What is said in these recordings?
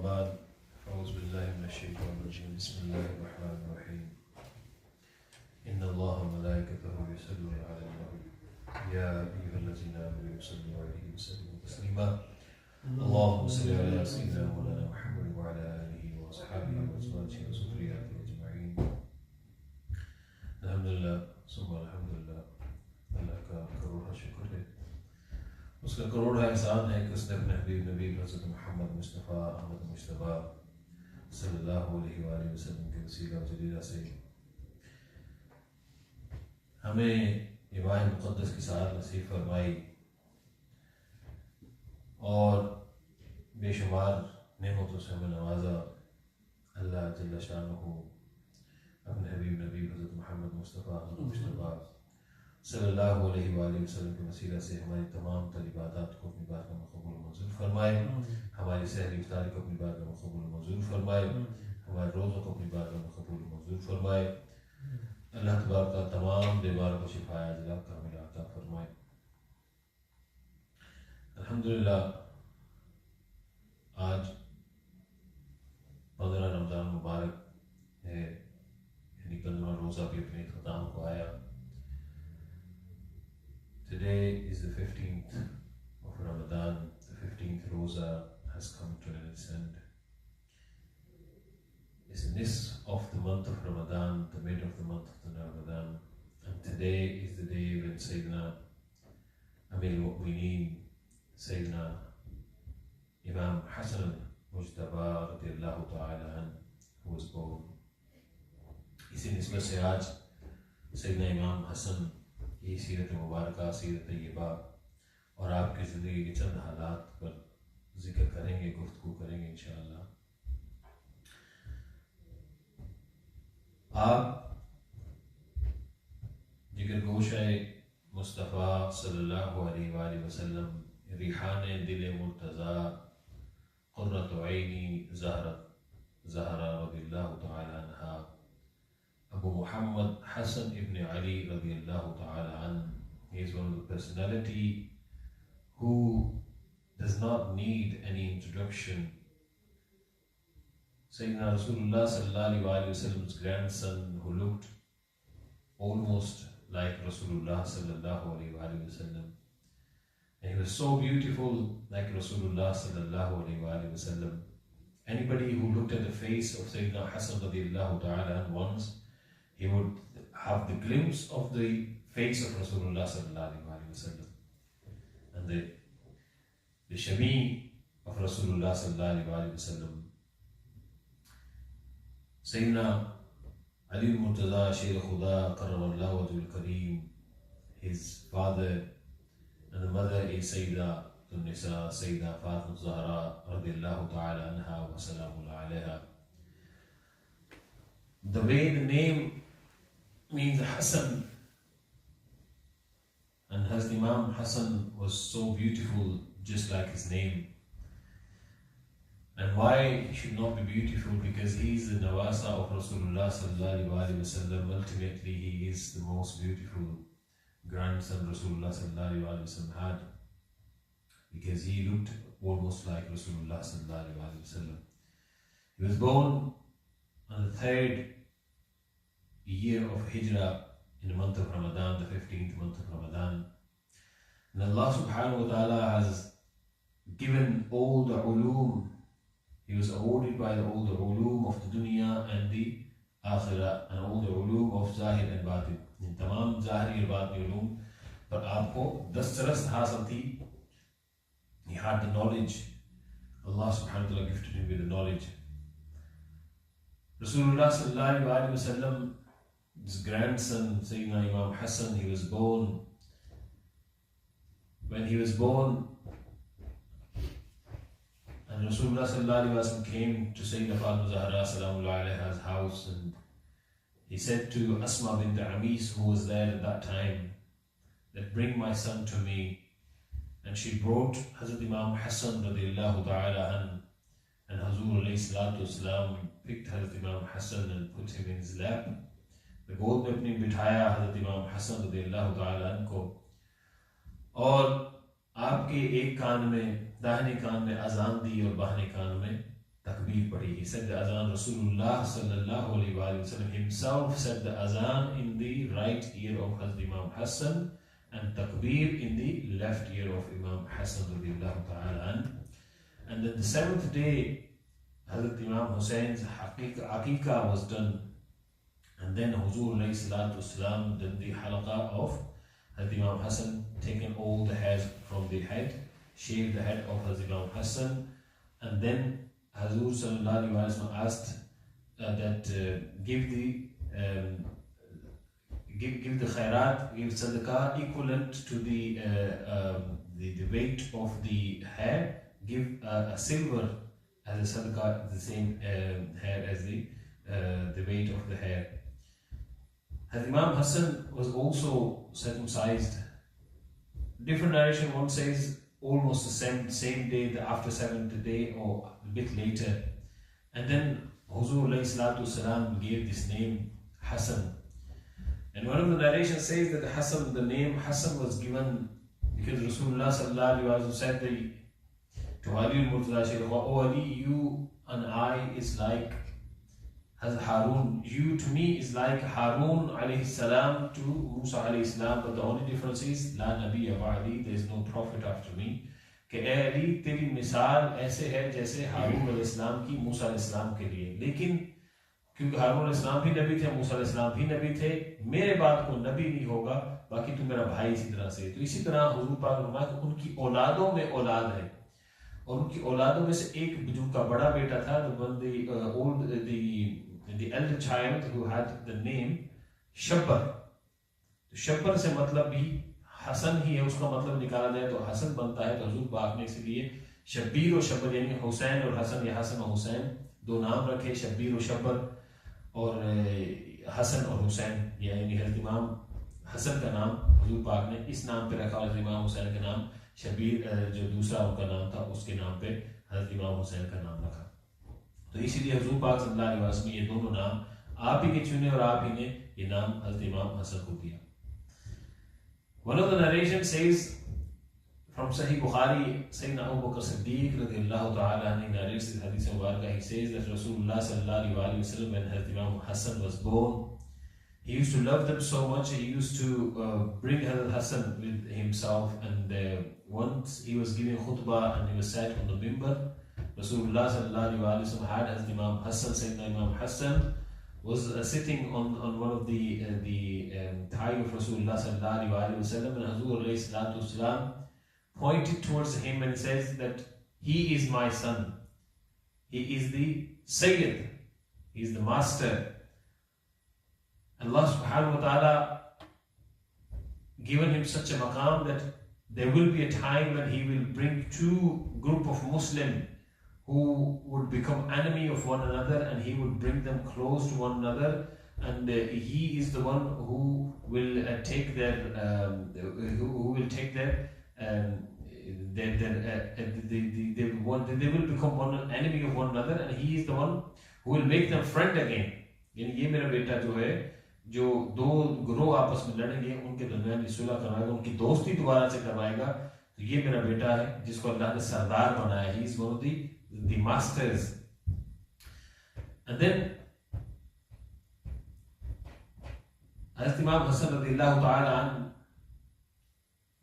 बाद औज़ु बिल्लाहि मिनश शैतानिर रजीम बिस्मिल्लाहिर रहमानिर रहीम इन्नल्लाहा व मलाइकतहु युसल्लूना अलन नबी या अय्युहल्लज़ीना आमनू सल्लु अलैहि व सल्लिमू तस्लीमा अल्लाहुम्मा सल्लि अला सय्यिदिना मौलाना मुहम्मद व अला आलिहि व अस्हाबिहि व अज़वाजिहि व ज़ुर्रिय्यतिहि अजमईन। अल्हम्दुलिल्लाह सुम्मा अल्हम्दुलिल्लाह। अल्लाह का करोड़ शुक्र है, उसका करोड़ एहसान है कि उसने अपने हबीब नबी हज़रत मोहम्मद मुस्तफ़ा अहमद मुश्तबा सल्लल्लाहु अलैहि वसल्लम के वसीला जलीला से हमें ईमान मुक़द्दस की साथ नसीब फरमाई और बेशुमार नेमतों से हमें नवाजा। अल्लाह जल्ल शानुहु अपने हबीब नबी हज़रत मोहम्मद मुस्तफ़ा अहमद मुश्तबा सल्लल्लाहु अलैहि वसल्लम के वसीला से हमारी तमाम इबादत को अपनी बारगाह में कबूल मंजूर फरमाए, हमारी सहरी इफ्तारी को अपनी बारगाह में कबूल मंजूर फरमाए, हमारे रोज़ों को अपनी बारगाह में कबूल मंजूर फरमाए। अल्लाह तबारक का तमाम बीमारों को शिफाया अजला कामिल अता फरमाए। अल्हम्दुलिल्लाह, आज 15 रमज़ान मुबारक है, यानी 15वां रोज़ा भी अपने ख़त्म को आया। Today is the 15th of Ramadan. The 15th Roza has come to its end. It's the nisf of the month of Ramadan, the mid of the month of the Ramadan. And today is the day when Sayyidina Amir al-Mu'mineen, Sayyidina Imam Hassan Mujtaba radiyallahu ta'ala an, who was born. इसी निस्बत से आज सैयदना इमाम हसन ये सीरत मुबारका, सीरत तय्यबा और आपकी ज़िंदगी के चंद हालात पर जिक्र करेंगे, गुफ्तगू करेंगे इंशाअल्लाह। आप जिक्र गोशाए मुस्तफ़ा सल्लल्लाहु अलैहि वसल्लम, रिहाने दिल मुर्तज़ा, क़ुर्रतु ऐनी ज़हरा रज़ियल्लाहु तआला अन्हा, Abu Muhammad Hassan ibn Ali radiyallahu ta'ala an. He is one of the personality who does not need any introduction. Sayyidina Rasulullah sallallahu alayhi wa sallam's grandson, who looked almost like Rasulullah sallallahu alayhi wa sallam, and he was so beautiful like Rasulullah sallallahu alayhi wa sallam. Anybody who looked at the face of Sayyidina Hassan radiyallahu ta'ala an once, he would have the glimpse of the face of Rasulullah sallallahu alaihi wasallam, and the shami of Rasulullah sallallahu alaihi wasallam. Sayyidina Ali al-Murtaza Sher Khuda Karramallahu wajhul Kareem, his father and the mother is Sayyida Nisa Sayyida Fatima Zahra radiyallahu ta'ala anha wa salamun alayha. The way the name means Hassan, and Hazrat Imam Hassan was so beautiful, just like his name. And why he should not be beautiful? Because he is the Nawasa of Rasulullah sallallahu alaihi wasallam. Ultimately, he is the most beautiful grandson Rasulullah sallallahu alaihi wasallam had, because he looked almost like Rasulullah sallallahu alaihi wasallam. He was born on the 3rd year of Hijrah in the month of Ramadan, the 15th month of Ramadan. And Allah subhanahu wa ta'ala has given all the ulum. He was awarded by all the ulum of the dunya and the akhirah, and all the ulum of zahir and batin. In tamam zahiri and batini ulum, but aapko 10 saras hasil thi. He had the knowledge. Allah subhanahu wa ta'ala gifted him with the knowledge. Rasulullah sallallahu alaihi wasallam, his grandson Sayyidina Imam Hassan, he was born. When he was born, and Rasulullah sallallahu alaihi wasallam came to Sayyidina Fatima Zahra sallallahu alaiha's house, and he said to Asma bint Amis, who was there at that time, that bring my son to me. And she brought Hazrat Imam Hassan radiyallahu ta'ala an, and Hazur alayhi salatu wasalam picked Hazrat Imam Hassan and put him in his lap. The गोद में अपनी बिठाया हज़रत इमाम हसन रज़ियल्लाहु ताला अन्हु को, और आपके एक कान में दाहिने कान में अजान दी और बाहिने कान में takbir padi. He said the azan. Rasulullah sallallahu alaihi wasallam himself said the azan in the right ear of Hazrat Imam Hassan and takbir in the left ear of Imam Hassan radiyallahu ta'ala an. And then the seventh day, Hazrat Imam Hussein's Aqiqah was done. And then Huzur alayhi salatu wasalam did the halaqa of Hazrat Imam Hassan, taken all the hairs from the head, shaved the head of Hazrat Imam Hassan, and then Hazur sallallahu alayhi wa sallam asked that give the khairat, give sadaqah equivalent to the weight of the hair, give a silver as a sadaqah, the same hair as the weight of the hair. Hazrat Imam Hassan was also circumcised. Different narration, one says almost the same day, after 7th day or a bit later. And then Huzur alayhi salatu wasalam gave this name Hassan. And one of the narrations says that Hassan, the name Hassan was given because Rasulullah sallallahu alaihi wasallam said to Ali al-Murtada Shaykh, "Oh Ali, you and I is like as Harun, you to me is like Harun alayhi salam to Musa alayhi salam, but the only difference is La Nabiya ba'di, there is no prophet after me. कि ए अली तेरी मिसाल ऐसे है जैसे हारून अलैहि सलाम की मूसा अलैहि सलाम के लिए, लेकिन क्योंकि हारून अलैहि सलाम भी नबी थे, मूसा अलैहि सलाम भी नबी थे, मेरे बाद कोई नबी नहीं होगा, बाकी तू मेरा भाई इसी तरह से। तो इसी तरह हुजूर पाक ने फरमाया कि उनकी औलादों में औलाद है, और उनकी औलादों में से एक बुजुर्ग का बड़ा बेटा था, the elder child who had the name Shabbar. तो शब्बर से मतलब भी हसन ही है, उसका मतलब निकाला जाए तो हसन बनता है। तो हुजूर पाक ने इसलिए शब्बीर और शब्बर यानी हुसैन और हसन या हसन और हुसैन दो नाम रखे, शब्बीर और शब्बर, और हसन और हुसैन, यानी हज़रत इमाम हसन का नाम हुजूर पाक ने इस नाम पे रखा, और इमाम हुसैन का नाम शब्बीर जो दूसरा उनका नाम था उसके नाम पे हज़रत इमाम हुसैन का नाम रखा। तो इसीलिए हुजूर पाक सल्लल्लाहु अलैहि वसल्लम ये दोनों नाम आप ही ने चुने और आप ही ने ये नाम हज़रत इमाम हसन को दिया। One of the narrations says from Sahih Bukhari, Sayyidina Abu Bakr Siddiq radiyallahu ta'ala anhu narrates this hadith mubarakah. He says that Rasulullah sallallahu alaihi wasallam, when Hazrat Imam Hassan was born, he used to love them so much, he used to bring Hazrat Hassan with himself, and once he was giving khutbah and he was sat on the mimbar, Rasulullah sallallahu alaihi wasallam had Hazrat Imam Hassan, Sayyidina Imam Hassan was sitting on one of the thigh of Rasulullah sallallahu alaihi wasallam, and Hazur alayhi salatu wasalam pointed towards him and says that he is my son, he is the Sayyid, he is the master. Allah subhanahu wa ta'ala given him such a maqam that there will be a time when he will bring two group of Muslims who would become enemy of one another, and he would bring them close to one another, and he is the one who will take their they will become one enemy of one another, and he is the one who will make them friend again. यानी ये मेरा बेटा जो है, जो दो ग्रोह आपस में लड़ेंगे उनके दरमियान सुलह करवाएगा, उनकी दोस्ती दोबारा से करवाएगा, तो ये मेरा बेटा है जिसको अल्लाह ने सरदार बनाया। He is one of the masters. And then Hazrat Imam Hassan radiyallahu ta'ala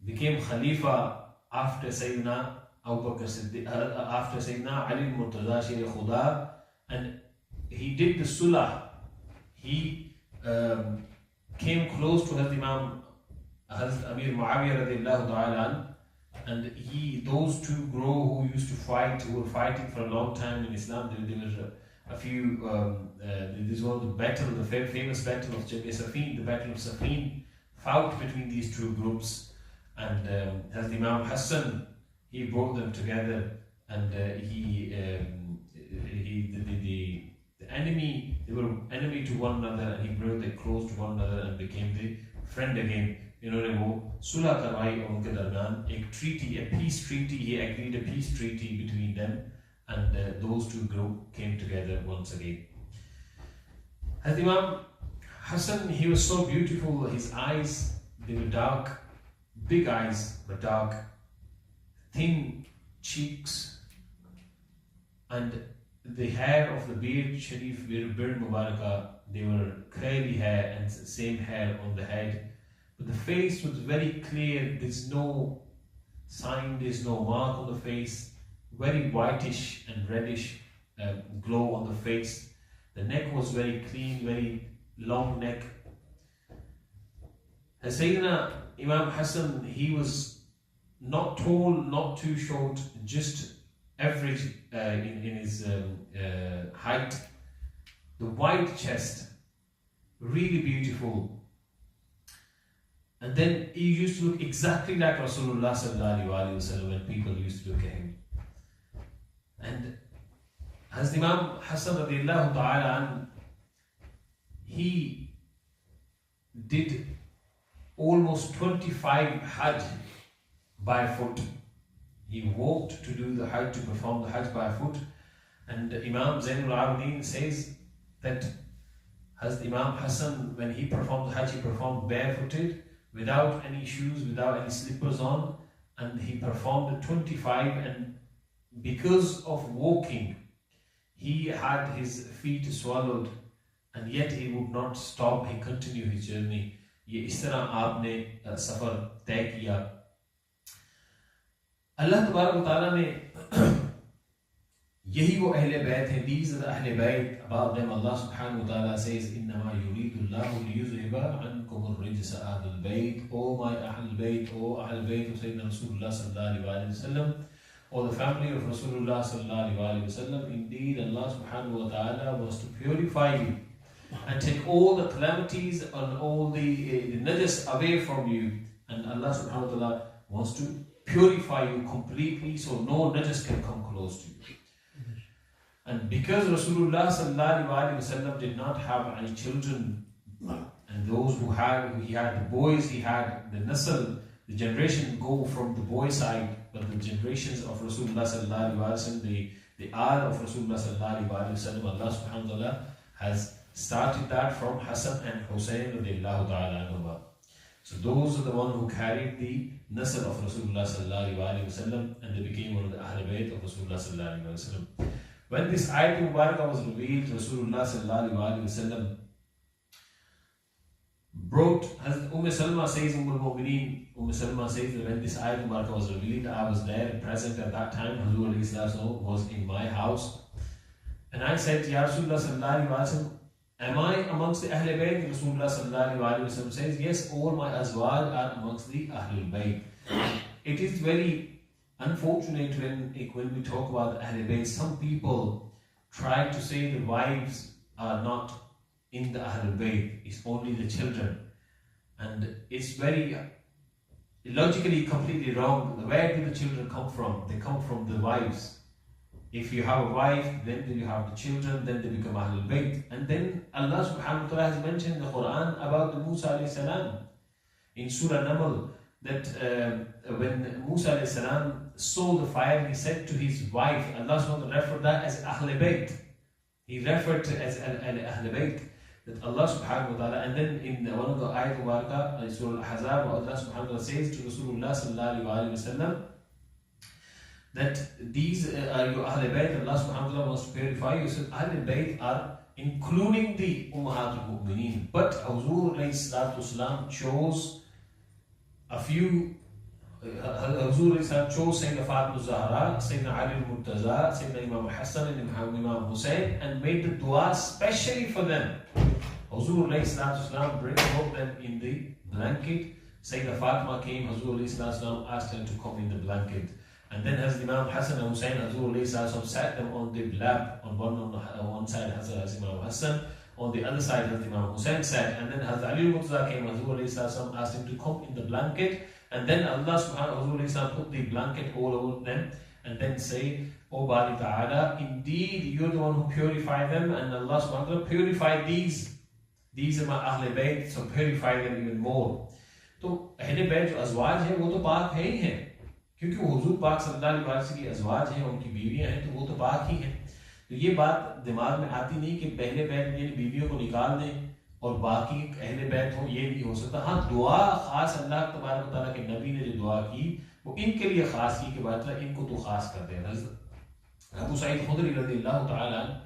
became Khalifa after Sayyidina Abu Bakr Siddiq, after Sayyidina Ali al-Murtada Shaykh Khuda, and he did the Sulah. He came close to Hazrat Imam Hazrat Amir Muawiyah radiyallahu ta'ala, and those two grow who used to fight, who were fighting for a long time in Islam. There were a few, this was the famous battle of Safin, the battle of Safin, fought between these two groups, and Hazrat Imam Hassan, he brought them together, and the enemy, they were enemy to one another, and he brought them close to one another and became the friend again. इन्होंने वो सुलह करवाई और उनके दरमियान एक treaty, a peace treaty, he agreed a peace treaty between them, and those two groups came together once again. Hazrat Imam Hassan, he was so beautiful, his eyes, they were dark, big eyes but dark, thin cheeks, and the hair of the beard Sharif, beard Mubarakah, they were curly hair and same hair on the head. But the face was very clear, there's no sign, there's no mark on the face, very whitish and reddish glow on the face. The neck was very clean, very long neck. Sayyidina Imam Hassan, he was not tall, not too short, just average in his height. The white chest, really beautiful. And then he used to look exactly like Rasulullah sallallahu alaihi wasallam when people used to look at him. And as Imam Hassan radiallahu ta'ala, he did almost 25 Hajj by foot. He walked to do the Hajj, to perform the Hajj by foot. And Imam Zainul Abidin says that as Imam Hassan, when he performed the Hajj, he performed barefooted, without any shoes, without any slippers on, and he performed the 25, and because of walking, he had his feet swallowed, and yet he would not stop, he continued his journey. ये इस तरह आपने सफर तय किया. अल्लाह तबारक व तआला ने यही वो अहले बैत हैं. These are the अहले बैत. About them Allah subhanahu wa ta'ala says, إنما يريد الله ليذهب عنكم الرجس أهل البيت. O my أهل البيت, O أهل البيت of Sayyidina Rasulullah sallallahu alaihi wasallam, or the family of Rasulullah sallallahu alaihi wasallam. Indeed, Allah subhanahu wa ta'ala wants to purify you and take all the calamities and all the najas away from you. And Allah subhanahu wa ta'ala wants to purify you completely, so no najas can come close to you. And because Rasulullah sallallahu alaihi wasallam did not have any children, and those who he had the boys, he had the nasl, the generation go from the boy side, but the generations of Rasulullah sallallahu alaihi wasallam, the al of Rasulullah sallallahu alaihi wasallam, Allah subhanahu wa ta'ala has started that from Hassan and Hussein radiallahu ta'ala anhuma. So those are the one who carried the nasl of Rasulullah sallallahu alaihi wasallam, and they became one of the Ahl Bayt of Rasulullah sallallahu alaihi wasallam. When this ayat Mubarakah was revealed, Rasulullah sallallahu alaihi wasallam brought, Umm Salma says, Umm Salma says that when this ayat Mubarakah was revealed, I was there present at that time. Hazrat was in my house, and I said, Ya Rasulullah sallallahu alaihi wasallam, am I amongst the Ahlul Bayt? Rasulullah sallallahu alaihi wasallam says, yes, all my azwaj are amongst the Ahlul Bayt. It is very unfortunate when we talk about the Ahlul Bayt, some people try to say the wives are not in the Ahlul Bayt, it's only the children. And it's very logically completely wrong. Where do the children come from? They come from the wives. If you have a wife, then you have the children, then they become Ahlul Bayt. And then Allah subhanahu wa ta'ala has mentioned in the Quran about the Musa alayhi salam in Surah Naml, that when Musa alayhi salam saw the fire, he said to his wife, Allah subhanahu wa ta'ala referred that as Ahlul Bayt. He referred to it as Ahlul Bayt, that Allah subhanahu wa ta'ala. And then in one of the ayat Mubarakah, Surah Al-Ahzab, Allah subhanahu wa ta'ala says to Rasulullah sallallahu alaihi wasallam, that these are your Ahlul Bayt. Allah subhanahu wa ta'ala wants to purify you. So Ahlul Bayt are including the Ummahatul Mu'mineen. But Hazur alayhi salatu wasalam chose a few. Hazur alayhi salam chose Sayyidina Fatima Zahra, Sayyidina Ali al-Murtaza, Sayyidina Imam Hassan and Imam Hussein, and made the dua specially for them. Hazur alayhi salatu wasalam brought them in the blanket. Sayyidina Fatima came, Hazur alayhi salatu wasalam asked them to come in the blanket. And then as Imam Hassan and Hussein, Hazur alayhi salatu sat them on the lap. On one side Hazrat Imam Hassan, on the other side Hazrat Imam Hussein sat. And then Hazrat Ali al-Murtaza came, Hazur alayhi salatu asked him to come in the blanket. And then Allah subhanahu wa ta'ala put the blanket all over them, and then say, O Bari Ta'ala, indeed you're the one who purified them, and Allah subhanahu wa ta'ala purified these are my Ahlul Bayt, so purify them even more. So Ahlul Bayt जो अज़वाज है वो तो पाक है ही है, क्योंकि वो हुजूर पाक सल्लल्लाहु अलैहि वसल्लम की अज़वाज हैं, उनकी बीवियां हैं, तो वो तो पाक ही हैं. तो ये बात दिमाग में आती नहीं कि पहले बैत में बीवियों को निकाल दें और बाकी अहले बैत हो, ये नहीं हो सकता. हाँ, दुआ खास अल्लाह तबारक व तआला के नबी ने जो दुआ की वो इनके लिए खास की कि बात इनको तो खास कर दे. Abu Sa'id Khudri radiallahu ta'ala,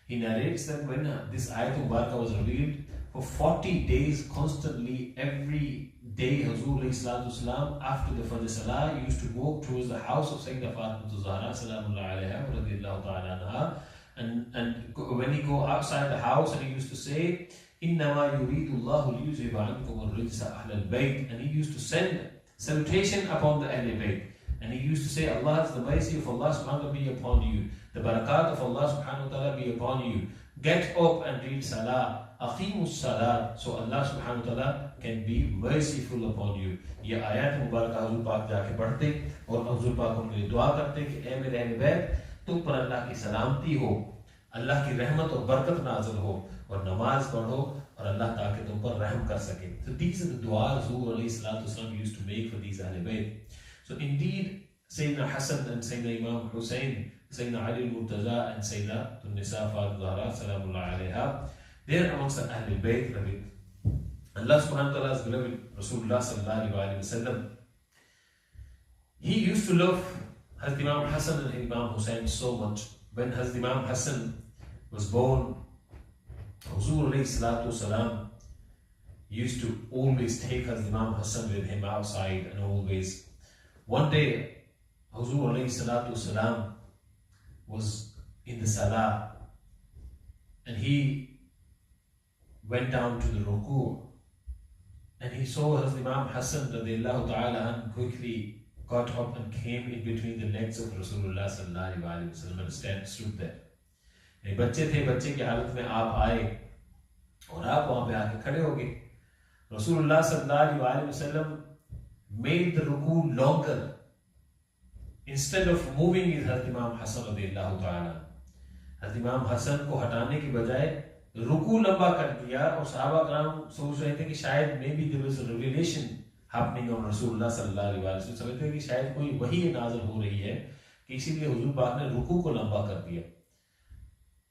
he narrates that when this ayat Mubarakah was revealed, for 40 days constantly, every day, Hazur Islam, after the Fajr Salah, used to walk towards the house of Sayyidah Fatima Zahra, Salamullah alayha, radiallahu ta'ala anha, and when he go outside the house, and he used to say, إِنَّمَا يُرِيدُ اللَّهُ لِيُذْهِبَ عَنْكُمُ الرِّجْسَ أَهْلَ الْبَيْتِ, and he used to send salutation upon the Ahl Bayt. And he used to say, Allah, the mercy of Allah subhanahu wa ta'ala be upon you. The barakat of Allah subhanahu wa ta'ala be upon you. Get up and read salah. Aqimus salah. So Allah subhanahu wa ta'ala can be merciful upon you. ये आयत मुबारक हुजूर पाक जाके पढ़ते और हुजूर पाक उनके लिए दुआ करते कि ए मेरे अहले बैत, तुम पर अल्लाह की सलामती हो, अल्लाह की रहमत और बरकत नाज़िल हो, और नमाज पढ़ो और अल्लाह ताकि तुम पर रहम कर सके. So these are the du'as Hazur alayhi salatu wasalam used to make for these Ahl Bayt. So indeed, Sayyidina Hassan and Sayyidina Imam Hussein, Sayyidina Ali al-Murtaza and Sayyidina Nisa Fatima Zahra, Salamullah alayha, they are amongst the Ahl Bayt. Allah subhanahu wa ta'ala's beloved Rasulullah sallallahu alayhi wa sallam, he used to love Hazrat Imam Hassan and Imam Hussein so much. When Hazrat Imam Hassan was born, Hazur alayhi salatu wasalam used to always take Hazrat Imam Hassan with him outside, and always. One day, Hazur alayhi salatu wasalam was in the salah, and he went down to the ruku, and he saw Hazrat Imam Hassan radiallahu ta'ala quickly got up and came in between the legs of Rasulullah sallallahu alayhi wa sallam and stood there. एक बच्चे थे, बच्चे की हालत में आप आए और आप वहां पे आके खड़े हो गए. Rasulullah sallallahu alayhi wa sallam made the ruku longer. Instead of moving his Hazrat Imam Hassan radiallahu ta'ala, Hazrat Imam Hassan को हटाने की बजाय रुकू लंबा कर दिया, और सहाबा कराम सोच रहे थे कि शायद maybe there was a revelation happening on Rasulullah sallallahu alaihi wasallam. समझते थे कि शायद कोई वही नाज़िल हो रही है कि इसीलिए हुजूर पाक ने रुकू को लंबा कर दिया.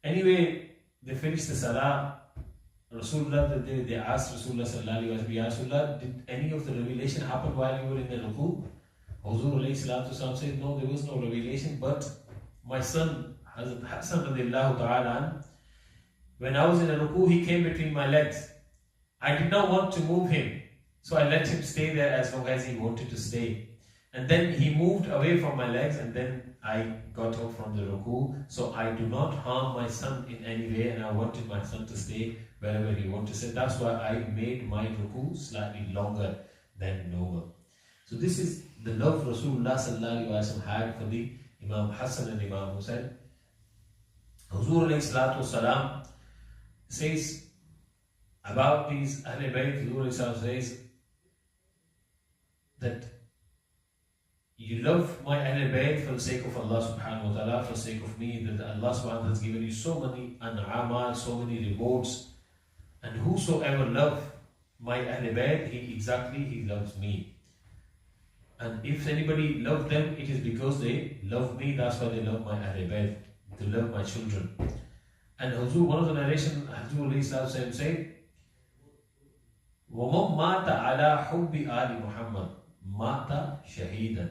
Anyway, they finished the salah. Rasulullah, they asked Rasulullah sallallahu alaihi wasallam, Ya Rasulullah, did any of the revelation happen while you were in the ruku? Hazur alayhi salatu wasallam said, no, there was no revelation, but my son Hazrat Hassan radiallahu ta'ala, when I was in a ruku, he came between my legs. I did not want to move him, so I let him stay there as long as he wanted to stay. And then he moved away from my legs, and then I got up from the ruku. So I do not harm my son in any way, and I wanted my son to stay wherever he wanted to stay. That's why I made my ruku slightly longer than normal. So this is the love Rasulullah sallallahu alaihi wasallam had for the Imam Hassan and Imam Hussein. Hazur alayhi salatu wasalam says about these Ahl Bayt, Hazur alayhi salatu says that you love my Ahl Bayt for the sake of Allah subhanahu wa ta'ala, for the sake of me, that Allah subhanahu wa ta'ala has given you so many an'amal, so many rewards, and whosoever love my Ahl Bayt, he loves me. And if anybody loved them, it is because they love me. That's why they love my Ahl Bayt, to love my children. And Hazur, one of the narration, Hazur alayhi salatu said, وَمَنْ مَاتَ عَلَى حُبِّ آلِ مُحَمَّدٍ مَاتَ شَهِيدًا.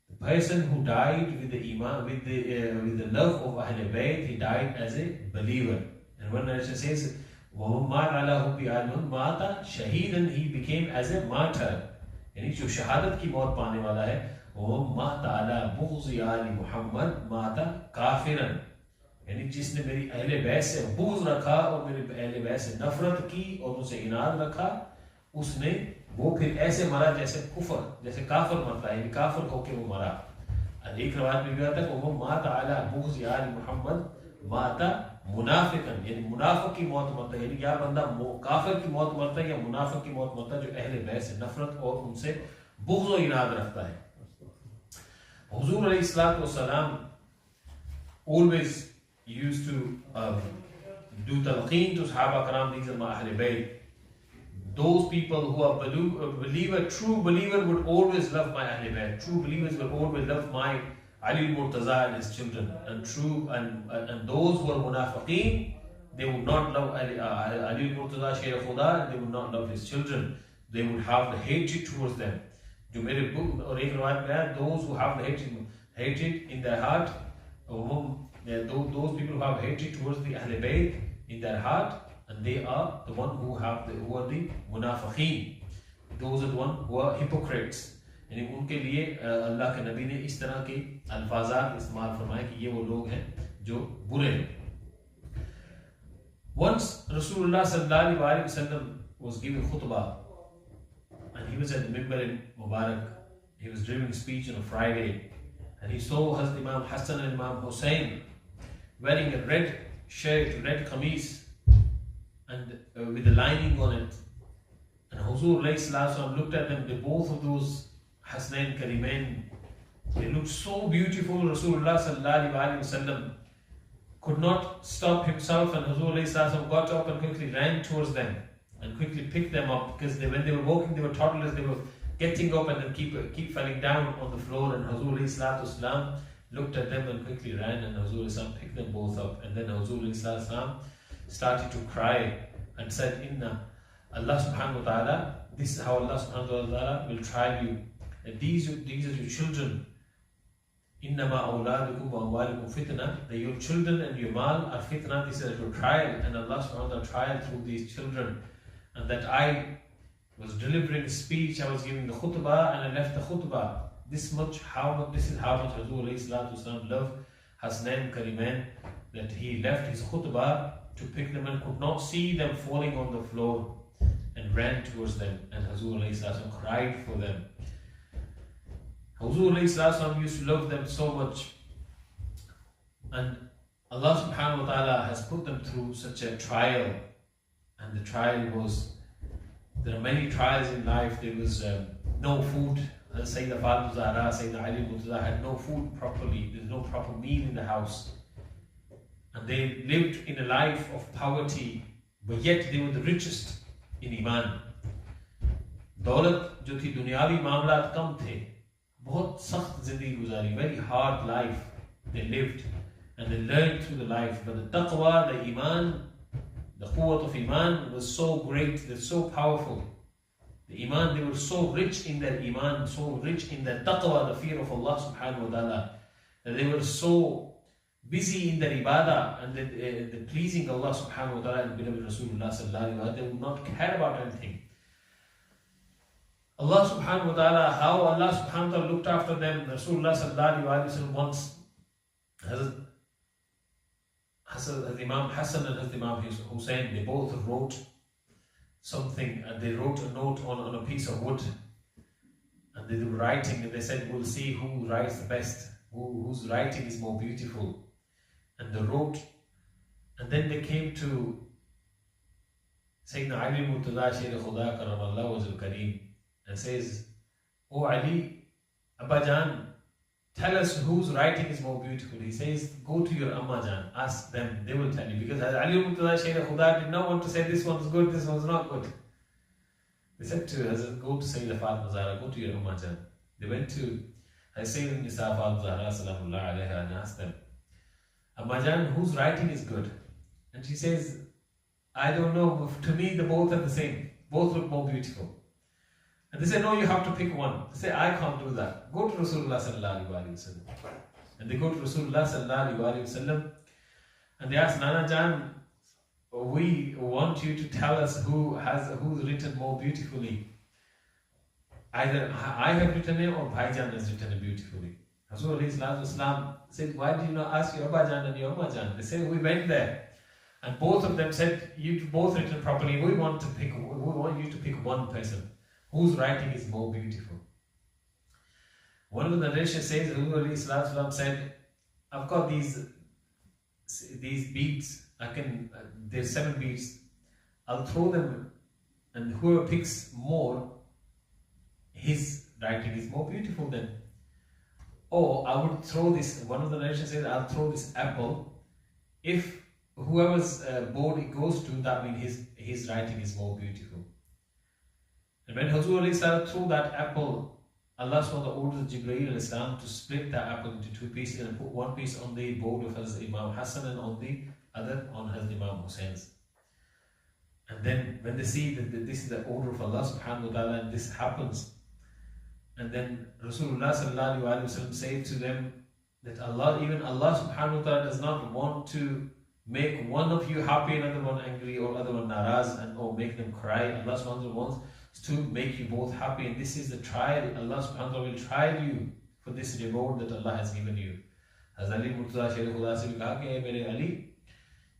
The person who died with the iman, with the love of Ahl Bayt, he died as a believer. And one narration says, وَمَنْ مَاتَ عَلَى حُبِّ آلِ مَاتَ شَهِيدًا, he became as a martyr. यानी जो शहादत की मौत पाने वाला है, वो माता अला बुग़्ज़ आलि मुहम्मद माता काफिरन, यानी जिसने मेरी अहले बैत से बुग़्ज़ रखा और मेरे अहले बैत से नफरत की और उनसे इनाद रखा, उसने वो फिर ऐसे मरा जैसे कुफर, जैसे काफिर मरता है, यानी काफिर होके वो मरा. और एक रवायत में भी आता है वो माता अला बुग़्ज़ आलि मुहम्मद माता मुनाफिकन, यानी मुनाफिक की मौत मरता है. यानी या बंदा काफिर की मौत मरता है या मुनाफिक की मौत मरता है जो अहले बैत से नफरत और उनसे बुग़्ज़ और इनाद रखता है. हुजूर अलैहि सलातो वस्सलाम always used to do talqeen to Sahaba Karam, these are my Ahl Bayt. Those people who are believer, true believer would always love my Ahl Bayt. True believers will always love my Ali al-Murtaza and his children. And those who are munafiqeen, they would not love Ali al-Murtaza, Shaykh Khuda, and they would not love his children. They would have the hatred towards them. जो मेरे book और एक रिवायत में है, those who have the hatred in their heart, those people who have hatred towards the Ahl Bayt in their heart, and they are the one who are the munafiqeen. Those are the one who are hypocrites. यानी उनके लिए अल्लाह के नबी ने इस तरह के अल्फाजात इस्तेमाल फरमाए कि ये वो लोग हैं जो बुरे हैं. Once Rasulullah sallallahu alaihi wasallam was giving khutbah, and he was at the Mimbar in Mubarak. He was delivering a speech on a Friday, and he saw Hazrat Imam Hassan and Imam Hussein wearing a red shirt, red kameez, and with a lining on it. And Huzur looked at them. Both of those Hasnain Karimain, they looked so beautiful. Rasulullah sallallahu alaihi wasallam could not stop himself, and Huzur got up and quickly ran towards them and quickly picked them up, because when they were walking, they were toddlers. They were getting up and then keep falling down on the floor. And Huzur looked at them and quickly ran, and Huzur picked them both up. And then Huzur started to cry and said, "Inna Allah subhanahu wa ta'ala, this is how Allah subhanahu wa ta'ala will try you. These are your children. Innama awladukum wa amwalukum fitna. That your children and your mal are fitna. This is your trial, and Allah subhanahu wa ta'ala trial through these children. And that I was delivering a speech, I was giving the khutbah, and I left the khutbah. This is how much Huzur loved Hasnain Karimain, that he left his khutbah to pick them and could not see them falling on the floor, and ran towards them, and Huzur cried for them. Huzur used to love them so much, and Allah subhanahu wa ta'ala has put them through such a trial. And the trial was, there are many trials in life. There was no food. Sayyida Fatima Zahra, Sayyida Ali Murtaza had no food properly. There was no proper meal in the house. And they lived in a life of poverty, but yet they were the richest in Iman. दौलत जो थी दुनियावी मामलात कम थे, बहुत सख्त जिंदगी गुजारी, very hard life they lived, and they learned through the life. But the taqwa, the Iman, the quwwat of Iman was so great, they're so powerful. The Iman, they were so rich in their Iman, so rich in their taqwa, the fear of Allah subhanahu wa ta'ala, that they were so busy in their ibadah and the pleasing Allah subhanahu wa ta'ala and beloved Rasulullah sallallahu alaihi wasallam. They would not care about anything. Allah subhanahu wa ta'ala, how Allah subhanahu wa ta'ala looked after them. Rasulullah sallallahu alaihi wasallam once, Hazrat Imam Hassan and Hazrat Imam Hussein, they both wrote something, and they wrote a note on a piece of wood, and they were writing, and they said, we'll see who writes the best, whose writing is more beautiful. And they wrote, and then they came to Sayyidina Ali Murtaza Sher Khuda Karamallah Wajal Kareem, and says, "Oh Ali, Abba Jan, tell us whose writing is more beautiful." He says, "Go to your Amma Jan, ask them, they will tell you." Because Ali Murtaza Sher Khuda did not want to say this one's good, this one's not good. They said to Hazrat, "Go to Sayyida Fatima Zahra, go to your Amma Jan." They went to Sayyida Nisa Fatima Zahra Salamullah Alaiha and asked them, "Amma Jan, whose writing is good?" And she says, "I don't know, to me the both are the same. Both look more beautiful." And they said, "No, you have to pick one." They say, "I can't do that. Go to Rasulullah sallallahu alaihi wasallam." And they go to Rasulullah sallallahu alaihi wasallam, and they ask, "Nana Jan, we want you to tell us who's written more beautifully. Either I have written it or Bhaijan has written it beautifully." Rasulullah said, "Why did you not ask your Abba Jan and your Amma Jan?" They said, "We went there, and both of them said, you've both written properly. We want you to pick one person whose writing is more beautiful." One of the narrations says, Rasulullah said, "I've got these beads. There's 7 beads. I'll throw them, and whoever picks more, his writing is more beautiful then. Or I would throw this." One of the narrations says, "I'll throw this apple. If whoever's board it goes to, that means his writing is more beautiful." And when Hazrat threw that apple, Allah SWT ordered Jibreel Islam to split that apple into 2 pieces and put one piece on the board of Hazrat Imam Hassan and on the other on Hazrat Imam Hussein's. And then when they see that this is the order of Allah subhanahu wa ta'ala and this happens, and then Rasulullah sallallahu alaihi wasallam said to them, that even Allah subhanahu wa ta'ala does not want to make one of you happy, another one angry, or other one naraz, or make them cry. Allah subhanahu wa ta'ala wants to make you both happy, and this is the trial. Allah subhanahu wa ta'ala will try you for this reward that Allah has given you. Hazrat Ali Murtaza Sher Khuda se कहा कि मेरे अली,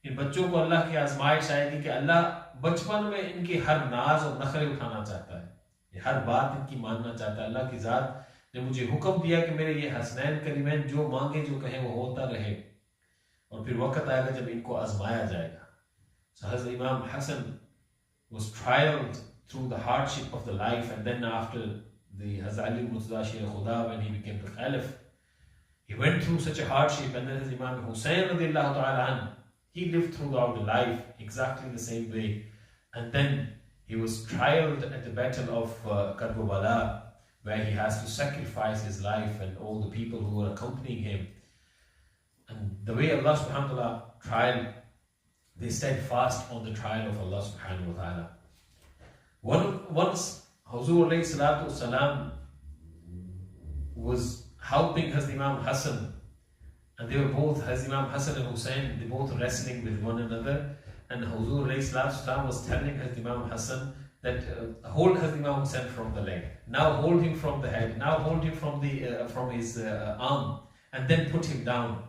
इन बच्चों को अल्लाह की आजमाइश आएगी कि अल्लाह बचपन में इनकी हर नाज और नखरे उठाना चाहता है, ये हर बात इनकी मानना चाहता है। अल्लाह की ज़ात ने मुझे हुक्म दिया कि मेरे ये हसनैन करीमैन जो मांगे जो कहें वो होता रहे, और फिर वक्त आएगा जब इनको आजमाया जाएगा। So Hazrat Imam Hassan was trialed through the hardship of the life, and then after the Hazrat Ali Murtaza Sher Khuda, when he became the Caliph, he went through such a hardship, and then Hazrat Imam Hussain radiallahu ta'ala anh, he lived throughout the life exactly the same way, and then he was trialed at the battle of Karbala, where he has to sacrifice his life and all the people who were accompanying him. And the way Allah subhanahu wa ta'ala tried, they stayed fast on the trial of Allah subhanahu wa ta'ala. Once Huzur alayhi salatu wasalam was helping Hazrat Imam Hassan, and they were both, Hazrat Imam Hassan and Hussain, they both wrestling with one another, and Huzur alayhi salatu wasalam was telling Hazrat Imam Hassan that hold Hazrat Imam Hussain from the leg, now hold him from the head, now hold him from his arm, and then put him down.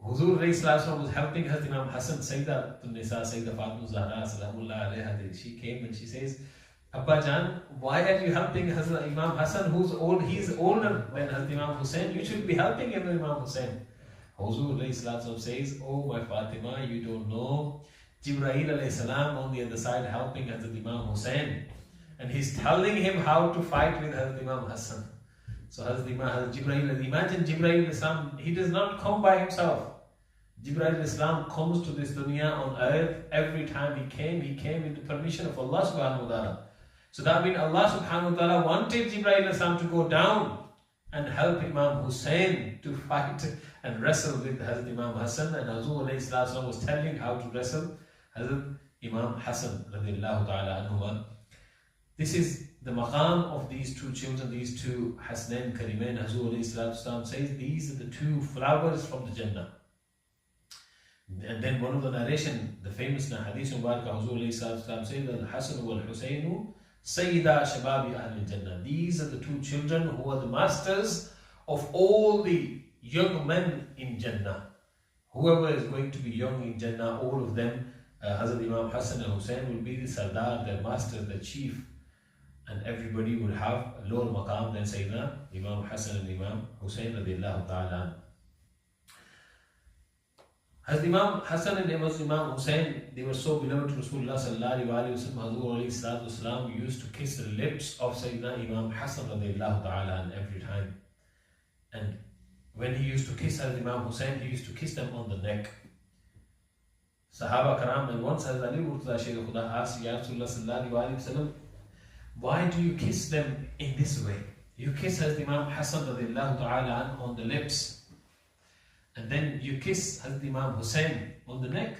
Huzur alayhi salatu was helping Hazrat Imam Hassan. Sayyidatun Nisa, Sayyidah Fatima Zahra salamullah alayha, she came and she says, Abba Jan, why are you helping Hazrat Imam Hassan, who's old? He's older than Hazrat Imam Hussain. You should be helping Imam Hussain. Huzur alayhi salatu says, oh my Fatima, you don't know. Jibreel alayhi salam on the other side helping Hazrat Imam Hussain, and he's telling him how to fight with Hazrat Imam Hassan. So Hazrat Jibreel, imagine Jibreel alayhi salam, he does not come by himself. Jibreel alayhi salam comes to this dunya on earth. Every time he came with the permission of Allah subhanahu wa ta'ala. So that means Allah subhanahu wa ta'ala wanted Jibreel alayhi salam to go down and help Imam Hussain to fight and wrestle with Hazrat Imam Hassan, and Huzur alayhi salam was telling how to wrestle Hazrat Imam Hassan radiallahu ta'ala anhuma. This is the maqam of these two children, these two Hasnain Karimain. Huzur alayhi salatu says these are the two flowers from the Jannah. And then one of the narration, the famous hadith Mubarak, Huzur alayhi salatu says that Hassan wal Husainu Sayyida Shababi Ahl Jannah. These are the two children who are the masters of all the young men in Jannah. Whoever is going to be young in Jannah, all of them, Hazrat Imam Hassan and Hussain will be the Sardar, their master, the chief, and everybody will have a lower maqam than Sayyidina Imam Hassan and Imam Hussain radiallahu ta'ala. Hazrat Imam Hassan and Imam Hussain, they were so beloved to Rasulullah sallallahu alayhi wa sallam. Huzur alayhi salatu wasalam used to kiss the lips of Sayyidina Imam Hassan radiallahu ta'ala every time. And when he used to kiss Hazrat Imam Hussain, he used to kiss them on the neck. Sahaba Karam, and once Hazrat Ali Murtaza Sher Khuda asked Ya Rasulullah sallallahu alayhi wa sallam, why do you kiss them in this way? You kiss Hazrat Imam Hassan radiallahu ta'ala on the lips, and then you kiss Hazrat Imam Hussain on the neck.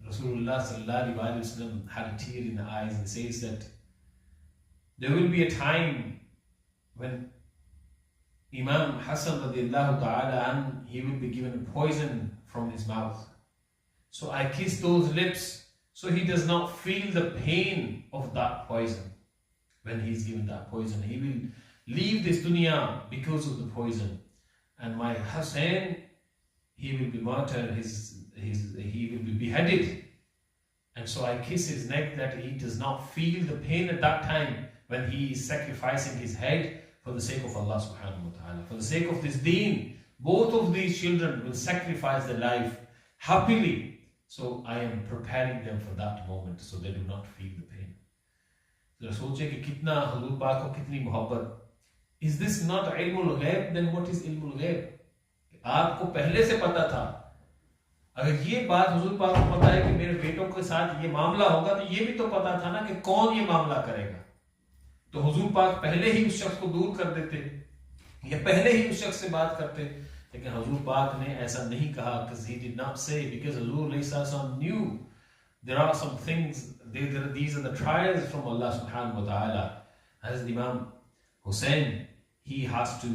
Rasulullah sallallahu alayhi wa sallam had a tear in the eyes and says that there will be a time when Imam Hassan radiallahu ta'ala he will be given poison from his mouth. So I kiss those lips so he does not feel the pain of that poison. When he is given that poison, he will leave this dunya because of the poison. And my Hussain, he will be martyred, he will be beheaded. And so I kiss his neck that he does not feel the pain at that time when he is sacrificing his head for the sake of Allah subhanahu wa ta'ala. For the sake of this deen, both of these children will sacrifice their life happily. So I am preparing them for that moment so they do not feel the pain. So सोचे कि कितना हुजूर पाक को कितनी मोहब्बत. Is this not ilmul ghaib? Then what is ilmul ghaib? आपको पहले से पता था. अगर ये बात हुजूर पाक को पता है कि मेरे बेटों के साथ ये मामला होगा, तो ये भी तो पता था ना कि कौन ये मामला करेगा. तो हुजूर पाक पहले ही उस शख्स को दूर कर देते या पहले ही उस शख्स से बात करते. लेकिन हुजूर पाक ने ऐसा नहीं कहा, because he did not say, because Huzur alayhi salam knew there are some things, these are the trials from Allah subhanahu wa ta'ala. As Imam Hussain, he has to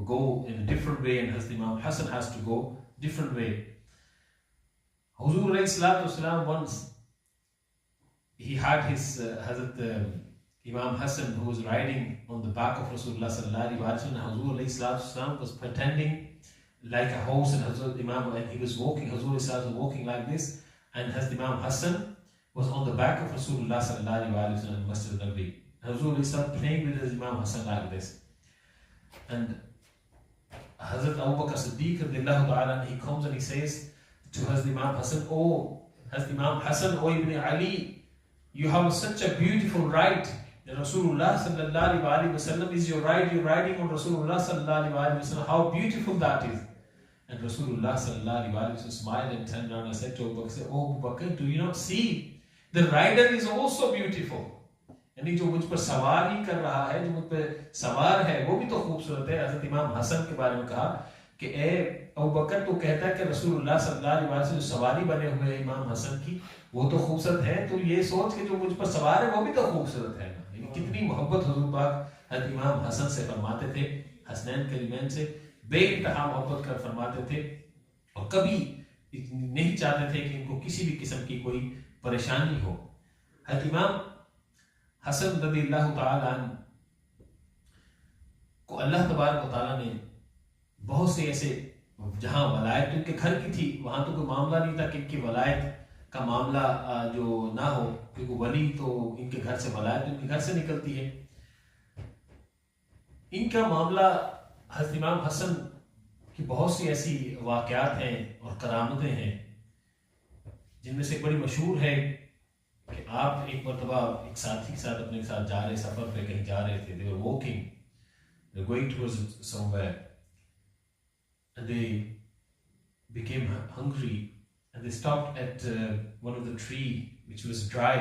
go in a different way, and Hazrat Imam Hassan has to go different way. Huzur alayhi salatu wasalam, once he had his Hazrat Imam Hassan, who was riding on the back of Rasulullah sallallahu alaihi wasallam. Huzur alayhi salatu wasalam was pretending like a horse, and Hazrat Imam, and he was walking, Huzur alayhi salatu was walking like this, and Hazrat Imam Hassan was on the back of Rasulullah sallallahu alaihi wasallam in Masjid al-Nabi. Huzur alayhi salatu playing with his Imam Hassan like this. And Hazrat Abu Bakr Siddiq radiallahu ta'ala, he comes and he says to Hazrat Imam Hassan, "Oh, Hazrat Imam Hassan, oh Ibn Ali, you have such a beautiful ride. The Rasulullah sallallahu alaihi wasallam is your ride. You're riding on Rasulullah sallallahu alaihi wasallam. How beautiful that is." And Rasulullah sallallahu alaihi wasallam smiled and turned around and said to Abu Bakr, "Oh Abu Bakr, do you not see? The rider is also beautiful." यानी जो मुझ पर सवार ही कर रहा है, जो मुझ पर सवार है, वो भी तो खूबसूरत है। हज़रत इमाम हसन के बारे में कहा कि ए अबू बकर, तो कहता है कि रसूलुल्लाह सल्लल्लाहु अलैहि वसल्लम जो सवारी बने हुए हैं इमाम हसन की, वो तो खूबसूरत है, तो ये सोच के जो मुझ पर सवार है वो भी तो खूबसूरत है ना। कितनी मोहब्बत हुजूर पाक हज़रत इमाम हसन से फरमाते थे, हसनैन करीमैन से बेइंतहा मोहब्बत कर फरमाते थे, और कभी नहीं चाहते थे कि इनको किसी भी किस्म की कोई परेशानी हो। हज़रत इमाम हसन रज़ियल्लाहु ताला को अल्लाह तबारक व तआला ने बहुत से ऐसे, जहां वलायत उनके घर की थी, वहां तो कोई मामला नहीं था कि इनकी वलायत का मामला जो ना हो, क्योंकि वली तो इनके घर से, वलायत इनके घर से निकलती है। इनका मामला हज़रत इमाम हसन की बहुत सी ऐसी वाक़यात हैं और करामतें हैं, जिनमें से बड़ी मशहूर है कि आप एक मरतबा एक साथी के साथ अपने साथ जा रहे, सफर पे कहीं जा रहे थे, they were walking, they were going towards somewhere, and they became hungry, and they stopped at one of the tree which was dry,